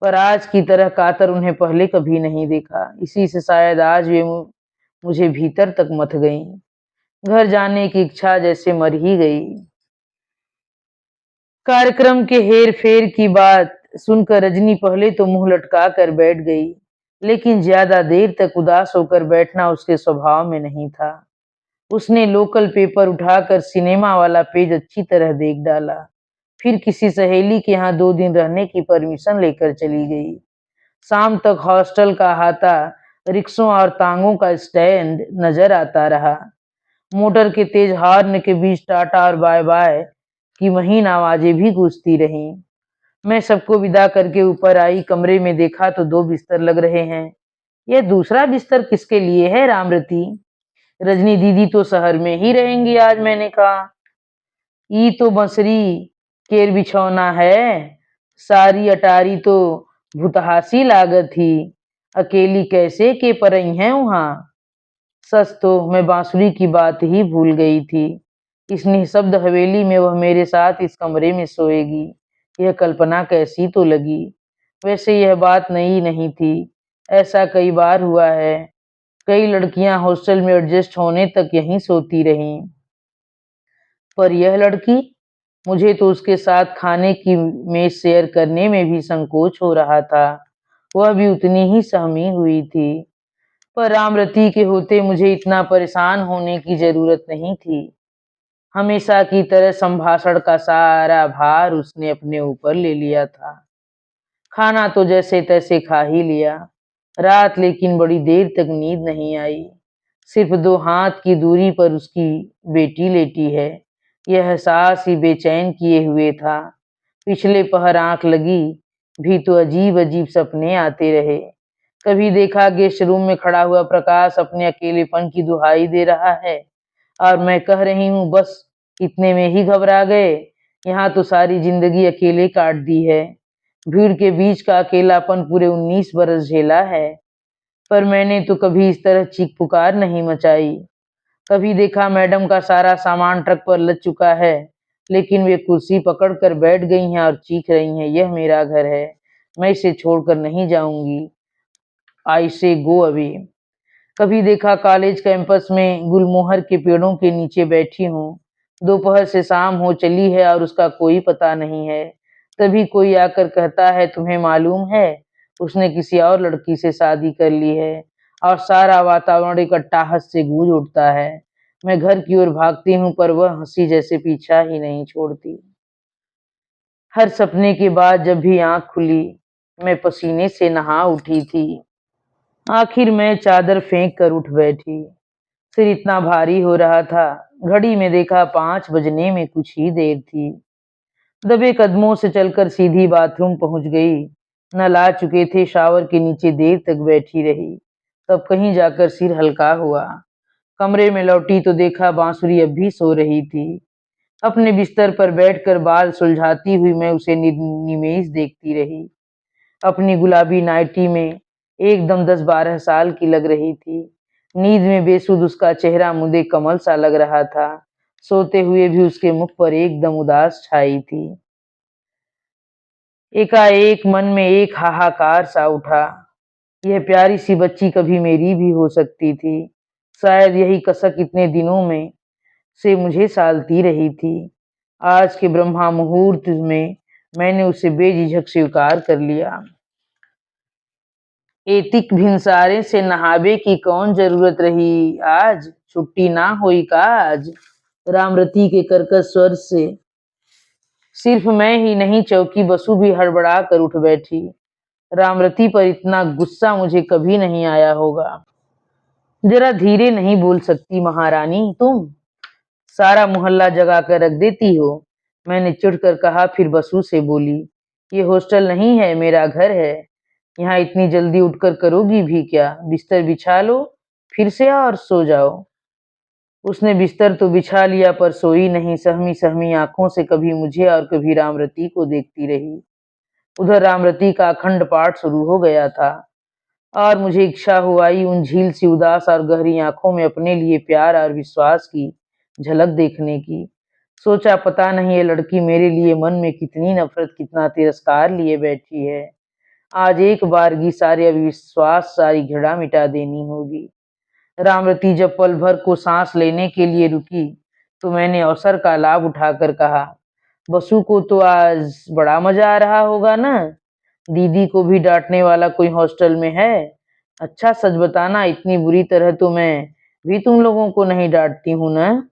पर आज की तरह कातर उन्हें पहले कभी नहीं देखा। इसी से शायद आज वे मुझे भीतर तक मथ गईं। घर जाने की इच्छा जैसे मर ही गई। कार्यक्रम के हेर-फेर की बात सुनकर रजनी पहले तो मुंह लटका कर बैठ गई, लेकिन ज्यादा देर तक उदास होकर बैठना उसके स्वभाव में नहीं था। उसने लोकल पेपर उठाकर सिनेमा वाला पेज अच्छी तरह देख डाला। फिर किसी सहेली के यहाँ 2 दिन रहने की परमिशन लेकर चली गई। शाम तक हॉस्टल का अहाता रिक्शों और तांगों का स्टैंड नजर आता रहा। मोटर के तेज हॉर्न के बीच टाटा और बाय बाय की महीन आवाजें भी गूंजती रहीं। मैं सबको विदा करके ऊपर आई, कमरे में देखा तो 2 बिस्तर लग रहे हैं। यह दूसरा बिस्तर किसके लिए है रामरती? रजनी दीदी तो शहर में ही रहेंगी आज, मैंने कहा। ई तो बंसरी केर बिछौना है, सारी अटारी तो भुतहासी लागत ही, अकेली कैसे के परई हैं वहां। सच तो मैं बांसुरी की बात ही भूल गई थी। इस निःशब्द हवेली में वह मेरे साथ इस कमरे में सोएगी, यह कल्पना कैसी तो लगी। वैसे यह बात नई नहीं थी, ऐसा कई बार हुआ है। कई लड़कियां हॉस्टल में एडजस्ट होने तक यहीं सोती रहीं। पर यह लड़की, मुझे तो उसके साथ खाने की मेज शेयर करने में भी संकोच हो रहा था। वह भी उतनी ही सहमी हुई थी। पर रामरती के होते मुझे इतना परेशान होने की जरूरत नहीं थी। हमेशा की तरह संभाषण का सारा भार उसने अपने ऊपर ले लिया था। खाना तो जैसे तैसे खा ही लिया। रात लेकिन बड़ी देर तक नींद नहीं आई। सिर्फ 2 हाथ की दूरी पर उसकी बेटी लेटी है, यह एहसास ही बेचैन किए हुए था। पिछले पहर आंख लगी भी तो अजीब अजीब सपने आते रहे। कभी देखा गेस्ट रूम में खड़ा हुआ प्रकाश अपने अकेलेपन की दुहाई दे रहा है, और मैं कह रही हूँ बस इतने में ही घबरा गए। यहाँ तो सारी जिंदगी अकेले काट दी है। भीड़ के बीच का अकेलापन पूरे 19 बरस झेला है। पर मैंने तो कभी इस तरह चीख पुकार नहीं मचाई। कभी देखा मैडम का सारा सामान ट्रक पर लद चुका है, लेकिन वे कुर्सी पकड़ कर बैठ गई हैं और चीख रही हैं, यह मेरा घर है, मैं इसे छोड़कर नहीं जाऊंगी, आई से गो अवे। कभी देखा कॉलेज कैंपस में गुलमोहर के पेड़ों के नीचे बैठी हूँ। दोपहर से शाम हो चली है और उसका कोई पता नहीं है। तभी कोई आकर कहता है, तुम्हें मालूम है उसने किसी और लड़की से शादी कर ली है, और सारा वातावरण एक अट्टाहट से गूंज उठता है। मैं घर की ओर भागती हूँ, पर वह हंसी जैसे पीछा ही नहीं छोड़ती। हर सपने के बाद जब भी आंख खुली, मैं पसीने से नहा उठी थी। आखिर मैं चादर फेंक कर उठ बैठी। सिर इतना भारी हो रहा था। घड़ी में देखा 5 बजने में कुछ ही देर थी। दबे कदमों से चलकर सीधी बाथरूम पहुंच गई। नल आ चुके थे, शावर के नीचे देर तक बैठी रही। तब कहीं जाकर सिर हल्का हुआ। कमरे में लौटी तो देखा बांसुरी अब भी सो रही थी। अपने बिस्तर पर बैठकर बाल सुलझाती हुई मैं उसे निमेष देखती रही। अपनी गुलाबी नाइटी में एकदम 10-12 साल की लग रही थी। नींद में बेसुध उसका चेहरा मुझे कमल सा लग रहा था। सोते हुए भी उसके मुख पर एकदम उदास छाई थी। एकाएक मन में एक हाहाकार सा उठा। यह प्यारी सी बच्ची कभी मेरी भी हो सकती थी। शायद यही कसक इतने दिनों में से मुझे सालती रही थी। आज के ब्रह्मा मुहूर्त में मैंने उसे बेझिझक स्वीकार कर लिया। एतिक भिनसारे से नहावे की कौन जरूरत रही आज, छुट्टी ना हुई का आज। रामरती के कर्कश स्वर से सिर्फ मैं ही नहीं, चौकी बसु भी हड़बड़ा कर उठ बैठी। रामरती पर इतना गुस्सा मुझे कभी नहीं आया होगा। जरा धीरे नहीं बोल सकती महारानी तुम? सारा मोहल्ला जगा कर रख देती हो, मैंने चिढ़कर कहा। फिर बसु से बोली, ये हॉस्टल नहीं है, मेरा घर है। यहाँ इतनी जल्दी उठकर करोगी भी क्या? बिस्तर बिछा लो, फिर से और सो जाओ। उसने बिस्तर तो बिछा लिया, पर सोई नहीं। सहमी सहमी आंखों से कभी मुझे और कभी रामरती को देखती रही। उधर रामरती का अखंड पाठ शुरू हो गया था, और मुझे इच्छा हो आई उन झील सी उदास और गहरी आंखों में अपने लिए प्यार और विश्वास की झलक देखने की। सोचा, पता नहीं ये लड़की मेरे लिए मन में कितनी नफरत, कितना तिरस्कार लिए बैठी है। आज एक बारगी सारे अविश्वास, सारी घृणा मिटा देनी होगी। रामरती जब पल भर को सांस लेने के लिए रुकी, तो मैंने अवसर का लाभ उठाकर कहा, बसु को तो आज बड़ा मजा आ रहा होगा ना? दीदी को भी डांटने वाला कोई हॉस्टल में है? अच्छा सच बताना, इतनी बुरी तरह तो मैं भी तुम लोगों को नहीं डांटती हूँ ना?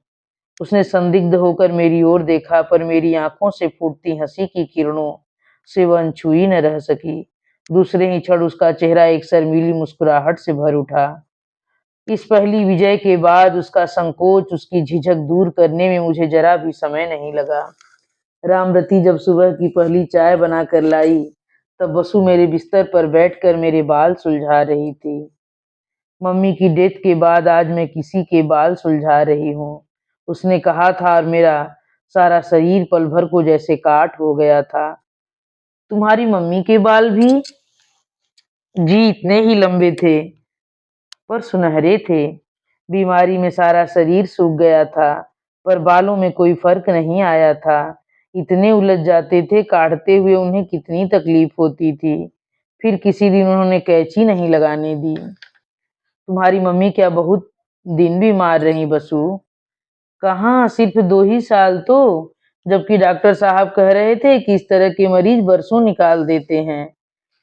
उसने संदिग्ध होकर मेरी ओर देखा, पर मेरी आंखों से फूटती हंसी की किरणों से वह अनछुई न रह सकी। दूसरे ही क्षण उसका चेहरा एक शर्मीली मुस्कुराहट से भर उठा। इस पहली विजय के बाद उसका संकोच, उसकी झिझक दूर करने में मुझे जरा भी समय नहीं लगा। रामरती जब सुबह की पहली चाय बनाकर लाई, तब बसु मेरे बिस्तर पर बैठकर मेरे बाल सुलझा रही थी। मम्मी की डेथ के बाद आज मैं किसी के बाल सुलझा रही हूँ, उसने कहा था, और मेरा सारा शरीर पल भर को जैसे काठ हो गया था। तुम्हारी मम्मी के बाल भी? जी, इतने ही लंबे थे, पर सुनहरे थे। बीमारी में सारा शरीर सूख गया था, पर बालों में कोई फर्क नहीं आया था। इतने उलझ जाते थे, काटते हुए उन्हें कितनी तकलीफ होती थी। फिर किसी दिन उन्होंने कैंची नहीं लगाने दी। तुम्हारी मम्मी क्या बहुत दिन बीमार रही बसु? कहाँ, सिर्फ 2 ही साल तो, जबकि डॉक्टर साहब कह रहे थे कि इस तरह के मरीज बरसों निकाल देते हैं।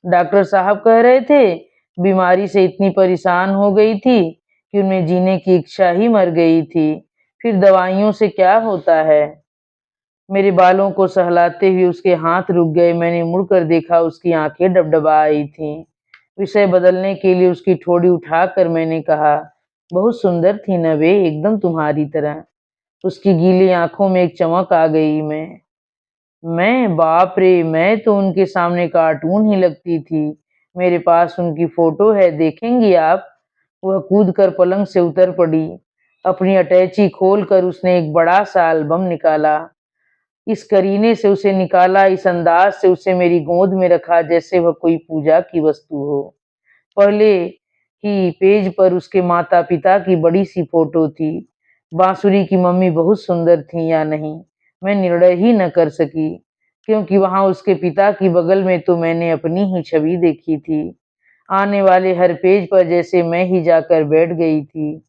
डॉक्टर साहब कह रहे थे, बीमारी से इतनी परेशान हो गई थी कि उनमें जीने की इच्छा ही मर गई थी। फिर दवाइयों से क्या होता है? मेरे बालों को सहलाते हुए उसके हाथ रुक गए। मैंने मुड़कर देखा, उसकी आंखें डबडबा आई थीं। विषय बदलने के लिए उसकी ठोड़ी उठाकर मैंने कहा, बहुत सुंदर थी न वे, एकदम तुम्हारी तरह। उसकी गीली आंखों में एक चमक आ गई। मैं बाप रे, मैं तो उनके सामने कार्टून ही लगती थी। मेरे पास उनकी फोटो है, देखेंगी आप? वह कूदकर पलंग से उतर पड़ी। अपनी अटैची खोलकर उसने एक बड़ा सा एल्बम निकाला। इस करीने से उसे निकाला, इस अंदाज से उसे मेरी गोद में रखा जैसे वह कोई पूजा की वस्तु हो। पहले ही पेज पर उसके माता-पिता की बड़ी-सी फोटो थी। बांसुरी की मम्मी बहुत सुंदर थीं या नहीं, मैं निर्णय ही न कर सकी, क्योंकि वहाँ उसके पिता की बगल में तो मैंने अपनी ही छवि देखी थी। आने वाले हर पेज पर जैसे मैं ही जाकर बैठ गई थी।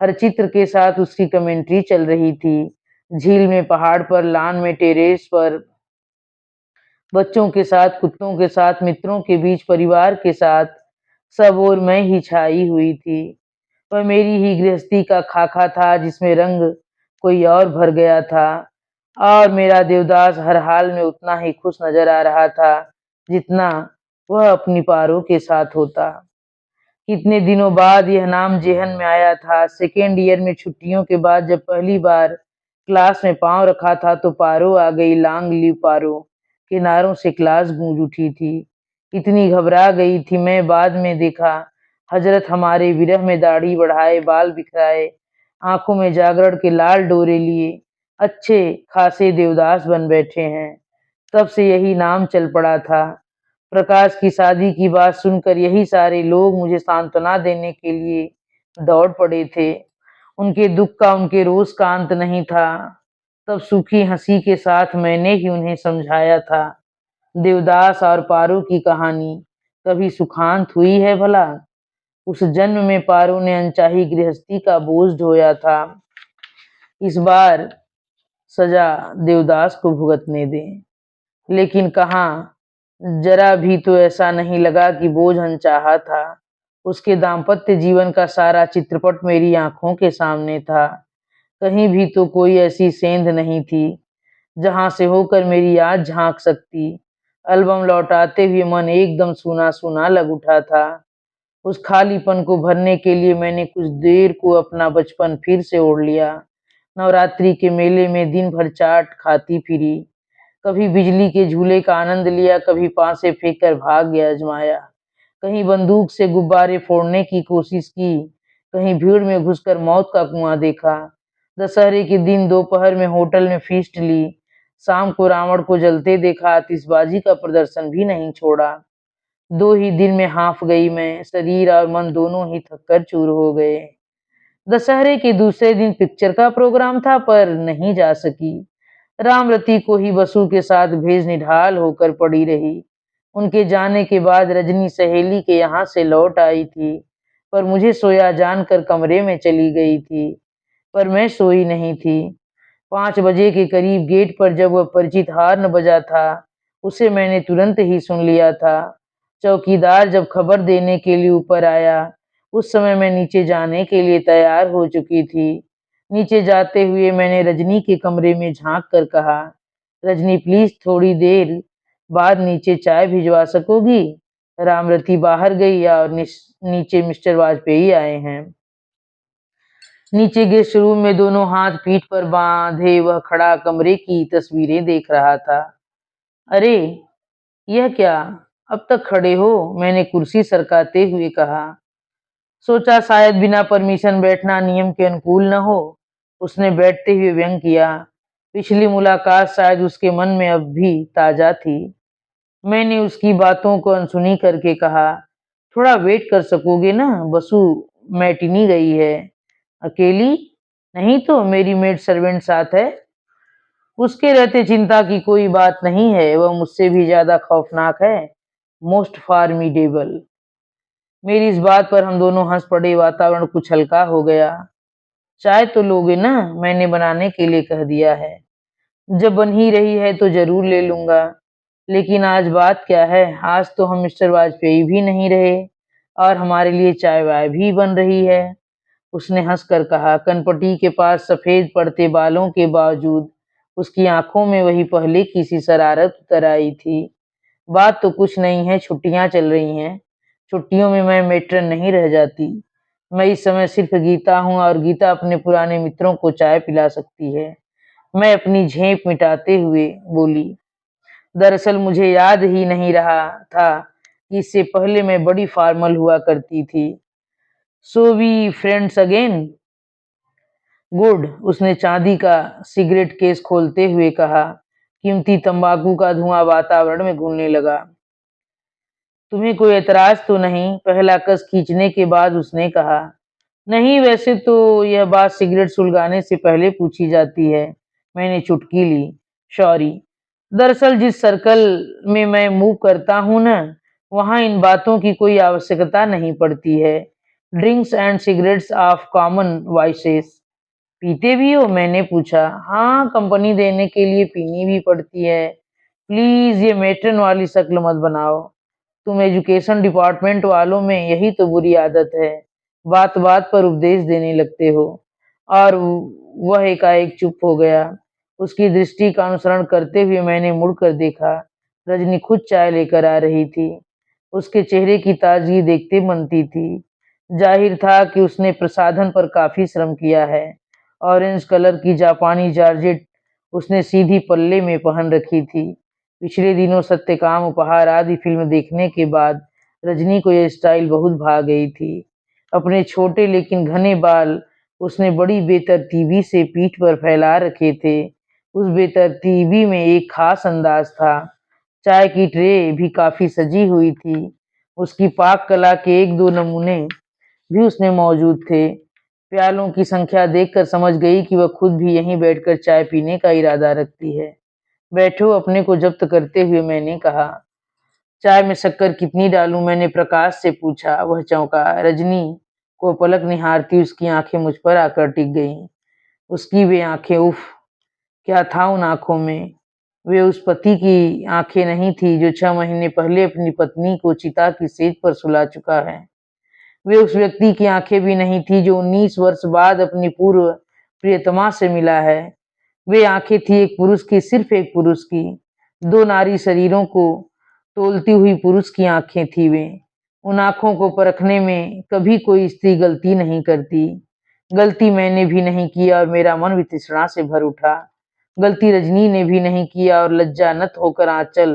हर चित्र के साथ उसकी कमेंट्री चल रही थी। झील में, पहाड़ पर, लॉन में, टेरेस पर, बच्चों के साथ, कुत्तों के साथ, मित्रों के बीच, परिवार के साथ, सब ओर मैं ही छाई हुई थी। वह मेरी ही गृहस्थी का खाका था जिसमें रंग कोई और भर गया था, और मेरा देवदास हर हाल में उतना ही खुश नजर आ रहा था जितना वह अपनी पारों के साथ होता। कितने दिनों बाद यह नाम जेहन में आया था। सेकेंड ईयर में छुट्टियों के बाद जब पहली बार क्लास में पाँव रखा था तो पारो आ गई, लॉन्ग लीव पारो। किनारों से क्लास गूंज उठी थी। इतनी घबरा गई थी मैं, बाद में देखा हजरत हमारे विरह में दाढ़ी बढ़ाए, बाल बिखराए, आंखों में जागरण के लाल डोरे लिए अच्छे खासे देवदास बन बैठे हैं। तब से यही नाम चल पड़ा था। प्रकाश की शादी की बात सुनकर यही सारे लोग मुझे सांत्वना देने के लिए दौड़ पड़े थे। उनके दुख का, उनके रोष का अंत नहीं था। तब सूखी हंसी के साथ मैंने ही उन्हें समझाया था, देवदास और पारो की कहानी कभी सुखांत हुई है भला? उस जन्म में पारो ने अनचाही गृहस्थी का बोझ ढोया था। इस बार सजा देवदास को भुगतने दें। लेकिन कहाँ, जरा भी तो ऐसा नहीं लगा कि बोझ अनचाहा था। उसके दाम्पत्य जीवन का सारा चित्रपट मेरी आंखों के सामने था। कहीं भी तो कोई ऐसी सेंध नहीं थी जहां से होकर मेरी याद झांक सकती। एल्बम लौटाते हुए मन एकदम सूना सूना लग उठा था। उस खालीपन को भरने के लिए मैंने कुछ देर को अपना बचपन फिर से ओढ़ लिया। नवरात्रि के मेले में दिन भर चाट खाती फिरी, कभी बिजली के झूले का आनंद लिया, कभी पासे फेंक कर भाग्य आजमाया, कहीं बंदूक से गुब्बारे फोड़ने की कोशिश की, कहीं भीड़ में घुसकर मौत का कुआं देखा। दशहरे के दिन दोपहर में होटल में फीस्ट ली, शाम को रावण को जलते देखा, आतिशबाजी का प्रदर्शन भी नहीं छोड़ा। 2 ही दिन में हाफ गई मैं, शरीर और मन दोनों ही थककर चूर हो गए। दशहरे के दूसरे दिन पिक्चर का प्रोग्राम था, पर नहीं जा सकी। रामरती को ही बसु के साथ भेज निढाल होकर पड़ी रही। उनके जाने के बाद रजनी सहेली के यहाँ से लौट आई थी, पर मुझे सोया जानकर कमरे में चली गई थी। पर मैं सोई नहीं थी। 5 बजे के करीब गेट पर जब वह परिचित हॉर्न बजा था, उसे मैंने तुरंत ही सुन लिया था। चौकीदार जब खबर देने के लिए ऊपर आया, उस समय मैं नीचे जाने के लिए तैयार हो चुकी थी। नीचे जाते हुए मैंने रजनी के कमरे में झांक कर कहा, रजनी प्लीज थोड़ी देर बाद नीचे चाय भिजवा सकोगी? रामरती बाहर गई और नीचे मिस्टर वाजपेयी आए हैं। नीचे गेस्ट रूम में दोनों हाथ पीठ पर बांधे वह खड़ा कमरे की तस्वीरें देख रहा था। अरे, यह क्या? अब तक खड़े हो? मैंने कुर्सी सरकाते हुए कहा। सोचा शायद बिना परमिशन बैठना नियम के अनुकूल न हो। उसने बैठते हुए व्यंग किया। पिछली मुलाकात शायद उसके मन में अब भी ताजा थी। मैंने उसकी बातों को अनसुनी करके कहा, थोड़ा वेट कर सकोगे ना? बसु मैटिनी गई है। अकेली? नहीं तो मेरी मेड सर्वेंट साथ है। उसके रहते चिंता की कोई बात नहीं है, वह मुझसे भी ज्यादा खौफनाक है। मोस्ट फार्मिडेबल। मेरी इस बात पर हम दोनों हंस पड़े, वातावरण कुछ हल्का हो गया। चाय तो लोगे ना? मैंने बनाने के लिए कह दिया है। जब बन ही रही है तो जरूर ले लूंगा। लेकिन आज बात क्या है? आज तो हम मिस्टर वाजपेयी भी नहीं रहे और हमारे लिए चाय वाय भी बन रही है। उसने हंसकर कहा। कनपटी के पास सफेद पड़ते बालों के बावजूद उसकी आंखों में वही पहले की सी शरारत उतर आई थी। बात तो कुछ नहीं है, छुट्टियां चल रही हैं। छुट्टियों में मैं मेट्रन नहीं रह जाती। मैं इस समय सिर्फ गीता हूँ और गीता अपने पुराने मित्रों को चाय पिला सकती है। मैं अपनी झेप मिटाते हुए बोली, दरअसल मुझे याद ही नहीं रहा था कि इससे पहले मैं बड़ी फॉर्मल हुआ करती थी। So we friends again? Good. उसने चांदी का सिगरेट केस खोलते हुए कहा। कीमती तंबाकू का धुआं वातावरण में घुलने लगा। तुम्हें कोई एतराज तो नहीं? पहला कस खींचने के बाद उसने कहा। नहीं, वैसे तो यह बात सिगरेट सुलगाने से पहले पूछी जाती है। मैंने चुटकी ली। सॉरी। दरअसल जिस सर्कल में मैं मूव करता हूँ न, वहाँ इन बातों की कोई आवश्यकता नहीं पड़ती है। Drinks and cigarettes of common vices. पीते भी हो? मैंने पूछा। हाँ, कंपनी देने के लिए पीनी भी पड़ती है। प्लीज ये मेट्रन वाली शक्ल मत बनाओ। तुम एजुकेशन डिपार्टमेंट वालों में यही तो बुरी आदत है, बात बात पर उपदेश देने लगते हो। और वह एकाएक चुप हो गया। उसकी दृष्टि का अनुसरण करते हुए मैंने मुड़कर देखा। रजनी खुद चाय लेकर आ रही थी। उसके चेहरे की ताजगी देखते बनती थी। जाहिर था कि उसने प्रसाधन पर काफी श्रम किया है। ऑरेंज कलर की जापानी जॉर्जेट उसने सीधी पल्ले में पहन रखी थी। पिछले दिनों सत्यकाम उपहार आदि फिल्म देखने के बाद रजनी को यह स्टाइल बहुत भा गई थी। अपने छोटे लेकिन घने बाल उसने बड़ी बेतरतीबी से पीठ पर फैला रखे थे। उस बेतरतीबी में एक खास अंदाज था। चाय की ट्रे भी काफी सजी हुई थी। उसकी पाक कला के एक दो नमूने भी उसमें मौजूद थे। प्यालों की संख्या देखकर समझ गई कि वह खुद भी यहीं बैठकर चाय पीने का इरादा रखती है। बैठो। अपने को जब्त करते हुए मैंने कहा। चाय में शक्कर कितनी डालूं? मैंने प्रकाश से पूछा। वह चौंका। रजनी को पलक निहारती उसकी आंखें मुझ पर आकर टिक गईं। उसकी वे आंखें, उफ! क्या था उन आंखों में? वे उस पति की आंखें नहीं थी जो 6 महीने पहले अपनी पत्नी को चिता की सेज पर सुला चुका है। वे उस व्यक्ति की आंखें भी नहीं थी जो 19 वर्ष बाद अपनी पूर्व प्रियतमा से मिला है। वे आंखें थी एक पुरुष की, सिर्फ एक पुरुष की। दो नारी शरीरों को तोलती हुई पुरुष की आंखें थी वे। उन आंखों को परखने में कभी कोई स्त्री गलती नहीं करती। गलती मैंने भी नहीं की और मेरा मन वितृष्णा से भर उठा। गलती रजनी ने भी नहीं किया और लज्जानत होकर आंचल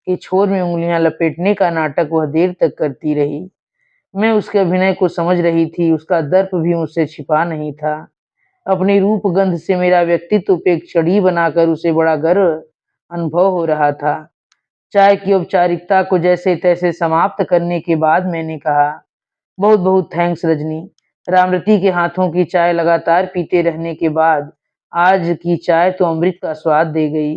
के छोर में उंगलियां लपेटने का नाटक वह देर तक करती रही। मैं उसके अभिनय को समझ रही थी। उसका दर्प भी मुझसे छिपा नहीं था। अपनी रूप गंध से मेरा व्यक्तित्व पे एक छड़ी बनाकर उसे बड़ा गर्व अनुभव हो रहा था। चाय की औपचारिकता को जैसे तैसे समाप्त करने के बाद मैंने कहा, बहुत बहुत थैंक्स रजनी। रामरती के हाथों की चाय लगातार पीते रहने के बाद आज की चाय तो अमृत का स्वाद दे गई।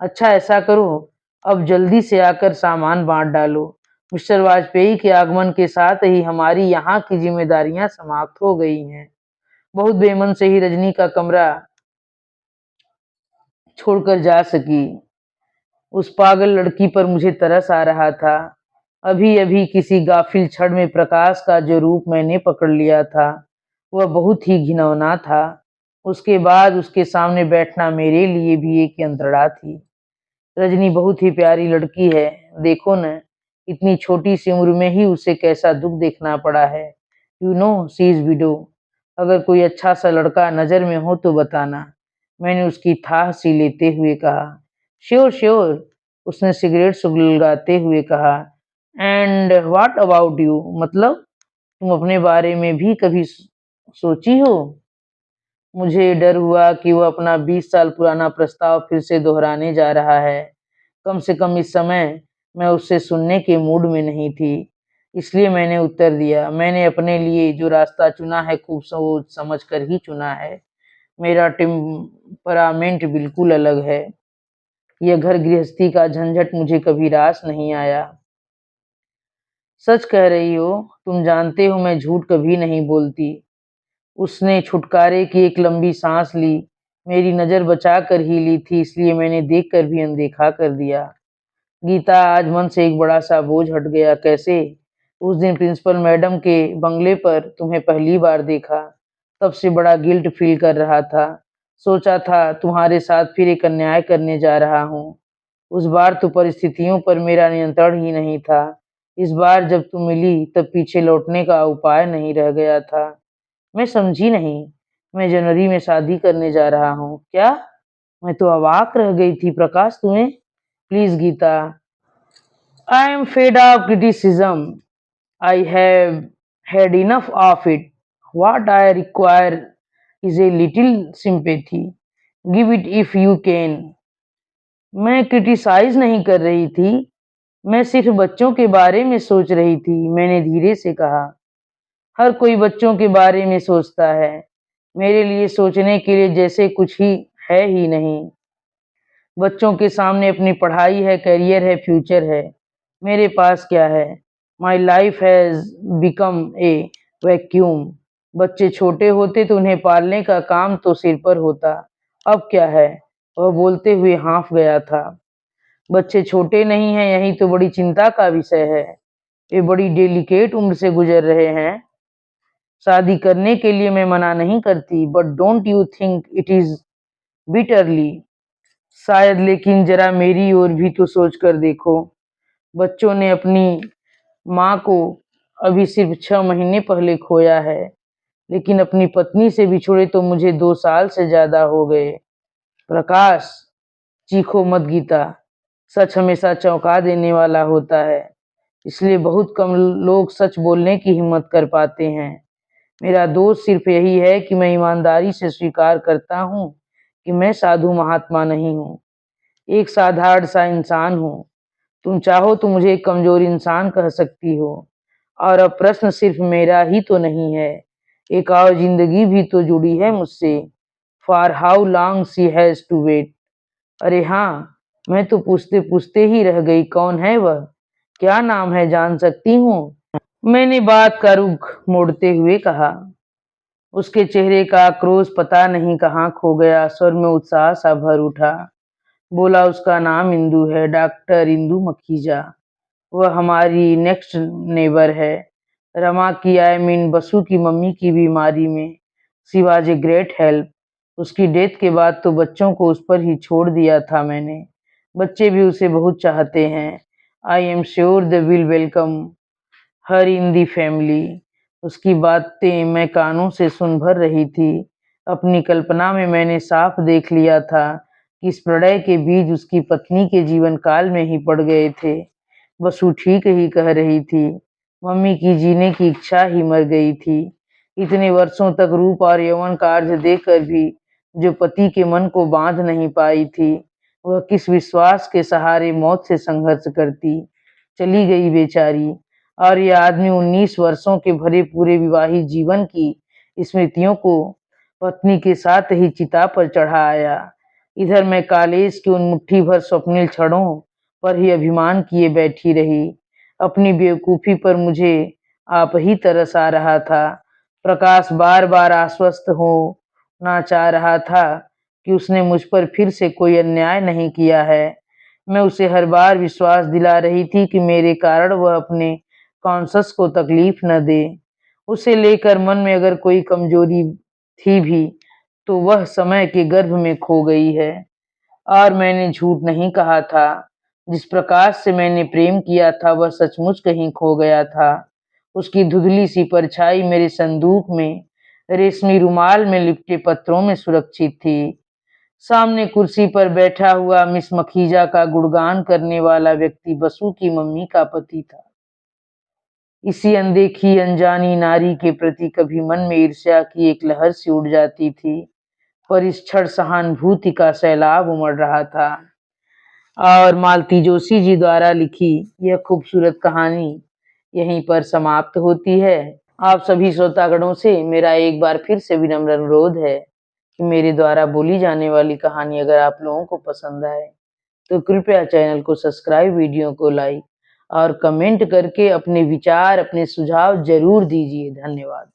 अच्छा, ऐसा करो, अब जल्दी से आकर सामान बांट डालो। मिस्टर वाजपेयी के आगमन के साथ ही हमारी यहाँ की जिम्मेदारियां समाप्त हो गई हैं। बहुत बेमन से ही रजनी का कमरा छोड़कर जा सकी। उस पागल लड़की पर मुझे तरस आ रहा था। अभी अभी किसी गाफिल क्षण में प्रकाश का जो रूप मैंने पकड़ लिया था वह बहुत ही घिनौना था। उसके बाद उसके सामने बैठना मेरे लिए भी एक यंत्रणा थी। रजनी बहुत ही प्यारी लड़की है। देखो न, इतनी छोटी सी उम्र में ही उसे कैसा दुख देखना पड़ा है। You know she is widow. अगर कोई अच्छा-सा लड़का नज़र में हो तो बताना। मैंने उसकी थाह सी लेते हुए कहा। श्योर, श्योर, उसने सिगरेट सुलगाते हुए कहा। And what about you? मतलब तुम अपने बारे में भी कभी सोची हो? मुझे डर हुआ कि वो अपना 20 साल पुराना प्रस्ताव फिर से दोहराने जा रहा है। कम से कम इस समय मैं उससे सुनने के मूड में नहीं थी। इसलिए मैंने उत्तर दिया, मैंने अपने लिए जो रास्ता चुना है खूब सोच समझ कर ही चुना है। मेरा टेम्परामेंट बिल्कुल अलग है। यह घर गृहस्थी का झंझट मुझे कभी रास नहीं आया। सच कह रही हो, तुम जानते हो मैं झूठ कभी नहीं बोलती। उसने छुटकारे की एक लंबी सांस ली। मेरी नज़र बचा कर ही ली थी, इसलिए मैंने देखकर भी अनदेखा कर दिया। गीता, आज मन से एक बड़ा-सा बोझ हट गया। कैसे? उस दिन प्रिंसिपल मैडम के बंगले पर तुम्हें पहली बार देखा, तब से बड़ा गिल्ट फ़ील कर रहा था। सोचा था तुम्हारे साथ फिर एक अन्याय करने जा रहा हूँ। उस बार तो परिस्थितियों पर मेरा नियंत्रण ही नहीं था। इस बार जब तुम मिली तब पीछे लौटने का उपाय नहीं रह गया था। मैं समझी नहीं। मैं जनवरी में शादी करने जा रहा हूँ। क्या? मैं तो अवाक रह गई थी। प्रकाश, तुम्हें? Please Geeta, I am fed of criticism. I have had enough of it. What I require is a little sympathy. Give it if you can. मैं क्रिटिसाइज नहीं कर रही थी, मैं सिर्फ बच्चों के बारे में सोच रही थी, मैंने धीरे से कहा। हर कोई बच्चों के बारे में सोचता है। मेरे लिए सोचने के लिए जैसे कुछ ही है ही नहीं। बच्चों के सामने अपनी पढ़ाई है, करियर है, फ्यूचर है। मेरे पास क्या है? My life has become a vacuum. बच्चे छोटे होते तो उन्हें पालने का काम तो सिर पर होता। अब क्या है? वह बोलते हुए हाँफ गया था। बच्चे छोटे नहीं हैं, यही तो बड़ी चिंता का विषय है। वे बड़ी डेलिकेट उम्र से गुजर रहे हैं। शादी करने के लिए मैं मना नहीं करती, but don't you think it is bit early? शायद, लेकिन जरा मेरी ओर भी तो सोच कर देखो। बच्चों ने अपनी माँ को अभी सिर्फ 6 महीने पहले खोया है, लेकिन अपनी पत्नी से बिछुड़े तो मुझे 2 साल से ज्यादा हो गए। प्रकाश, चीखो मत गीता। सच हमेशा चौंका देने वाला होता है, इसलिए बहुत कम लोग सच बोलने की हिम्मत कर पाते हैं। मेरा दोष सिर्फ यही है कि मैं ईमानदारी से स्वीकार करता हूँ कि मैं साधु महात्मा नहीं हूँ, एक साधारण सा इंसान हूँ। तुम चाहो तो मुझे एक कमजोर इंसान कह सकती हो। और अब प्रश्न सिर्फ मेरा ही तो नहीं है, एक और जिंदगी भी तो जुड़ी है मुझसे। For how long she has to wait. अरे हाँ, मैं तो पूछते पूछते ही रह गई, कौन है वह? क्या नाम है, जान सकती हूँ? मैंने बात का रुख मोड़ते हुए कहा। उसके चेहरे का क्रोध पता नहीं कहाँ खो गया, स्वर में उत्साह सा भर उठा। बोला, उसका नाम इंदु है, डॉक्टर इंदु मखीजा। वह हमारी नेक्स्ट नेबर है। रमा की, आई मीन बसु की मम्मी की बीमारी में she was a great help. उसकी डेथ के बाद तो बच्चों को उस पर ही छोड़ दिया था मैंने। बच्चे भी उसे बहुत चाहते हैं। I am sure they will welcome her in the family. उसकी बातें मैं कानों से सुन भर रही थी। अपनी कल्पना में मैंने साफ देख लिया था कि इस प्रलय के बीज उसकी पत्नी के जीवन काल में ही पड़ गए थे। बसु ठीक ही कह रही थी। मम्मी की जीने की इच्छा ही मर गई थी। इतने वर्षों तक रूप और यौवन का अर्घ देकर भी जो पति के मन को बांध नहीं पाई थी, वह किस विश्वास के सहारे मौत से संघर्ष करती। चली गई बेचारी। और ये आदमी 19 वर्षों के भरे पूरे विवाहित जीवन की स्मृतियों को पत्नी के साथ ही चिता पर चढ़ा आया। इधर मैं कॉलेज के उन मुट्ठी भर स्वप्निल क्षणों पर ही अभिमान किए बैठी रही। अपनी बेवकूफी पर मुझे आप ही तरस आ रहा था। प्रकाश बार बार आश्वस्त होना चाह रहा था कि उसने मुझ पर फिर से कोई अन्याय नहीं किया है। मैं उसे हर बार विश्वास दिला रही थी कि मेरे कारण वह अपने कॉन्शस को तकलीफ न दे। उसे लेकर मन में अगर कोई कमजोरी थी भी, तो वह समय के गर्भ में खो गई है। और मैंने झूठ नहीं कहा था। जिस प्रकाश से मैंने प्रेम किया था वह सचमुच कहीं खो गया था। उसकी धुंधली सी परछाई मेरे संदूक में रेशमी रुमाल में लिपटे पत्रों में सुरक्षित थी। सामने कुर्सी पर बैठा हुआ मिस मखीजा का गुणगान करने वाला व्यक्ति बसु की मम्मी का पति था। इसी अनदेखी अनजानी नारी के प्रति कभी मन में ईर्ष्या की एक लहर सी उठ जाती थी, पर इस क्षण सहानुभूति का सैलाब उमड़ रहा था। और मालती जोशी जी द्वारा लिखी यह खूबसूरत कहानी यहीं पर समाप्त होती है। आप सभी श्रोतागणों से मेरा एक बार फिर से विनम्र अनुरोध है कि मेरे द्वारा बोली जाने वाली कहानी अगर आप लोगों को पसंद आए तो कृपया चैनल को सब्सक्राइब, वीडियो को लाइक और कमेंट करके अपने विचार, अपने सुझाव ज़रूर दीजिए। धन्यवाद।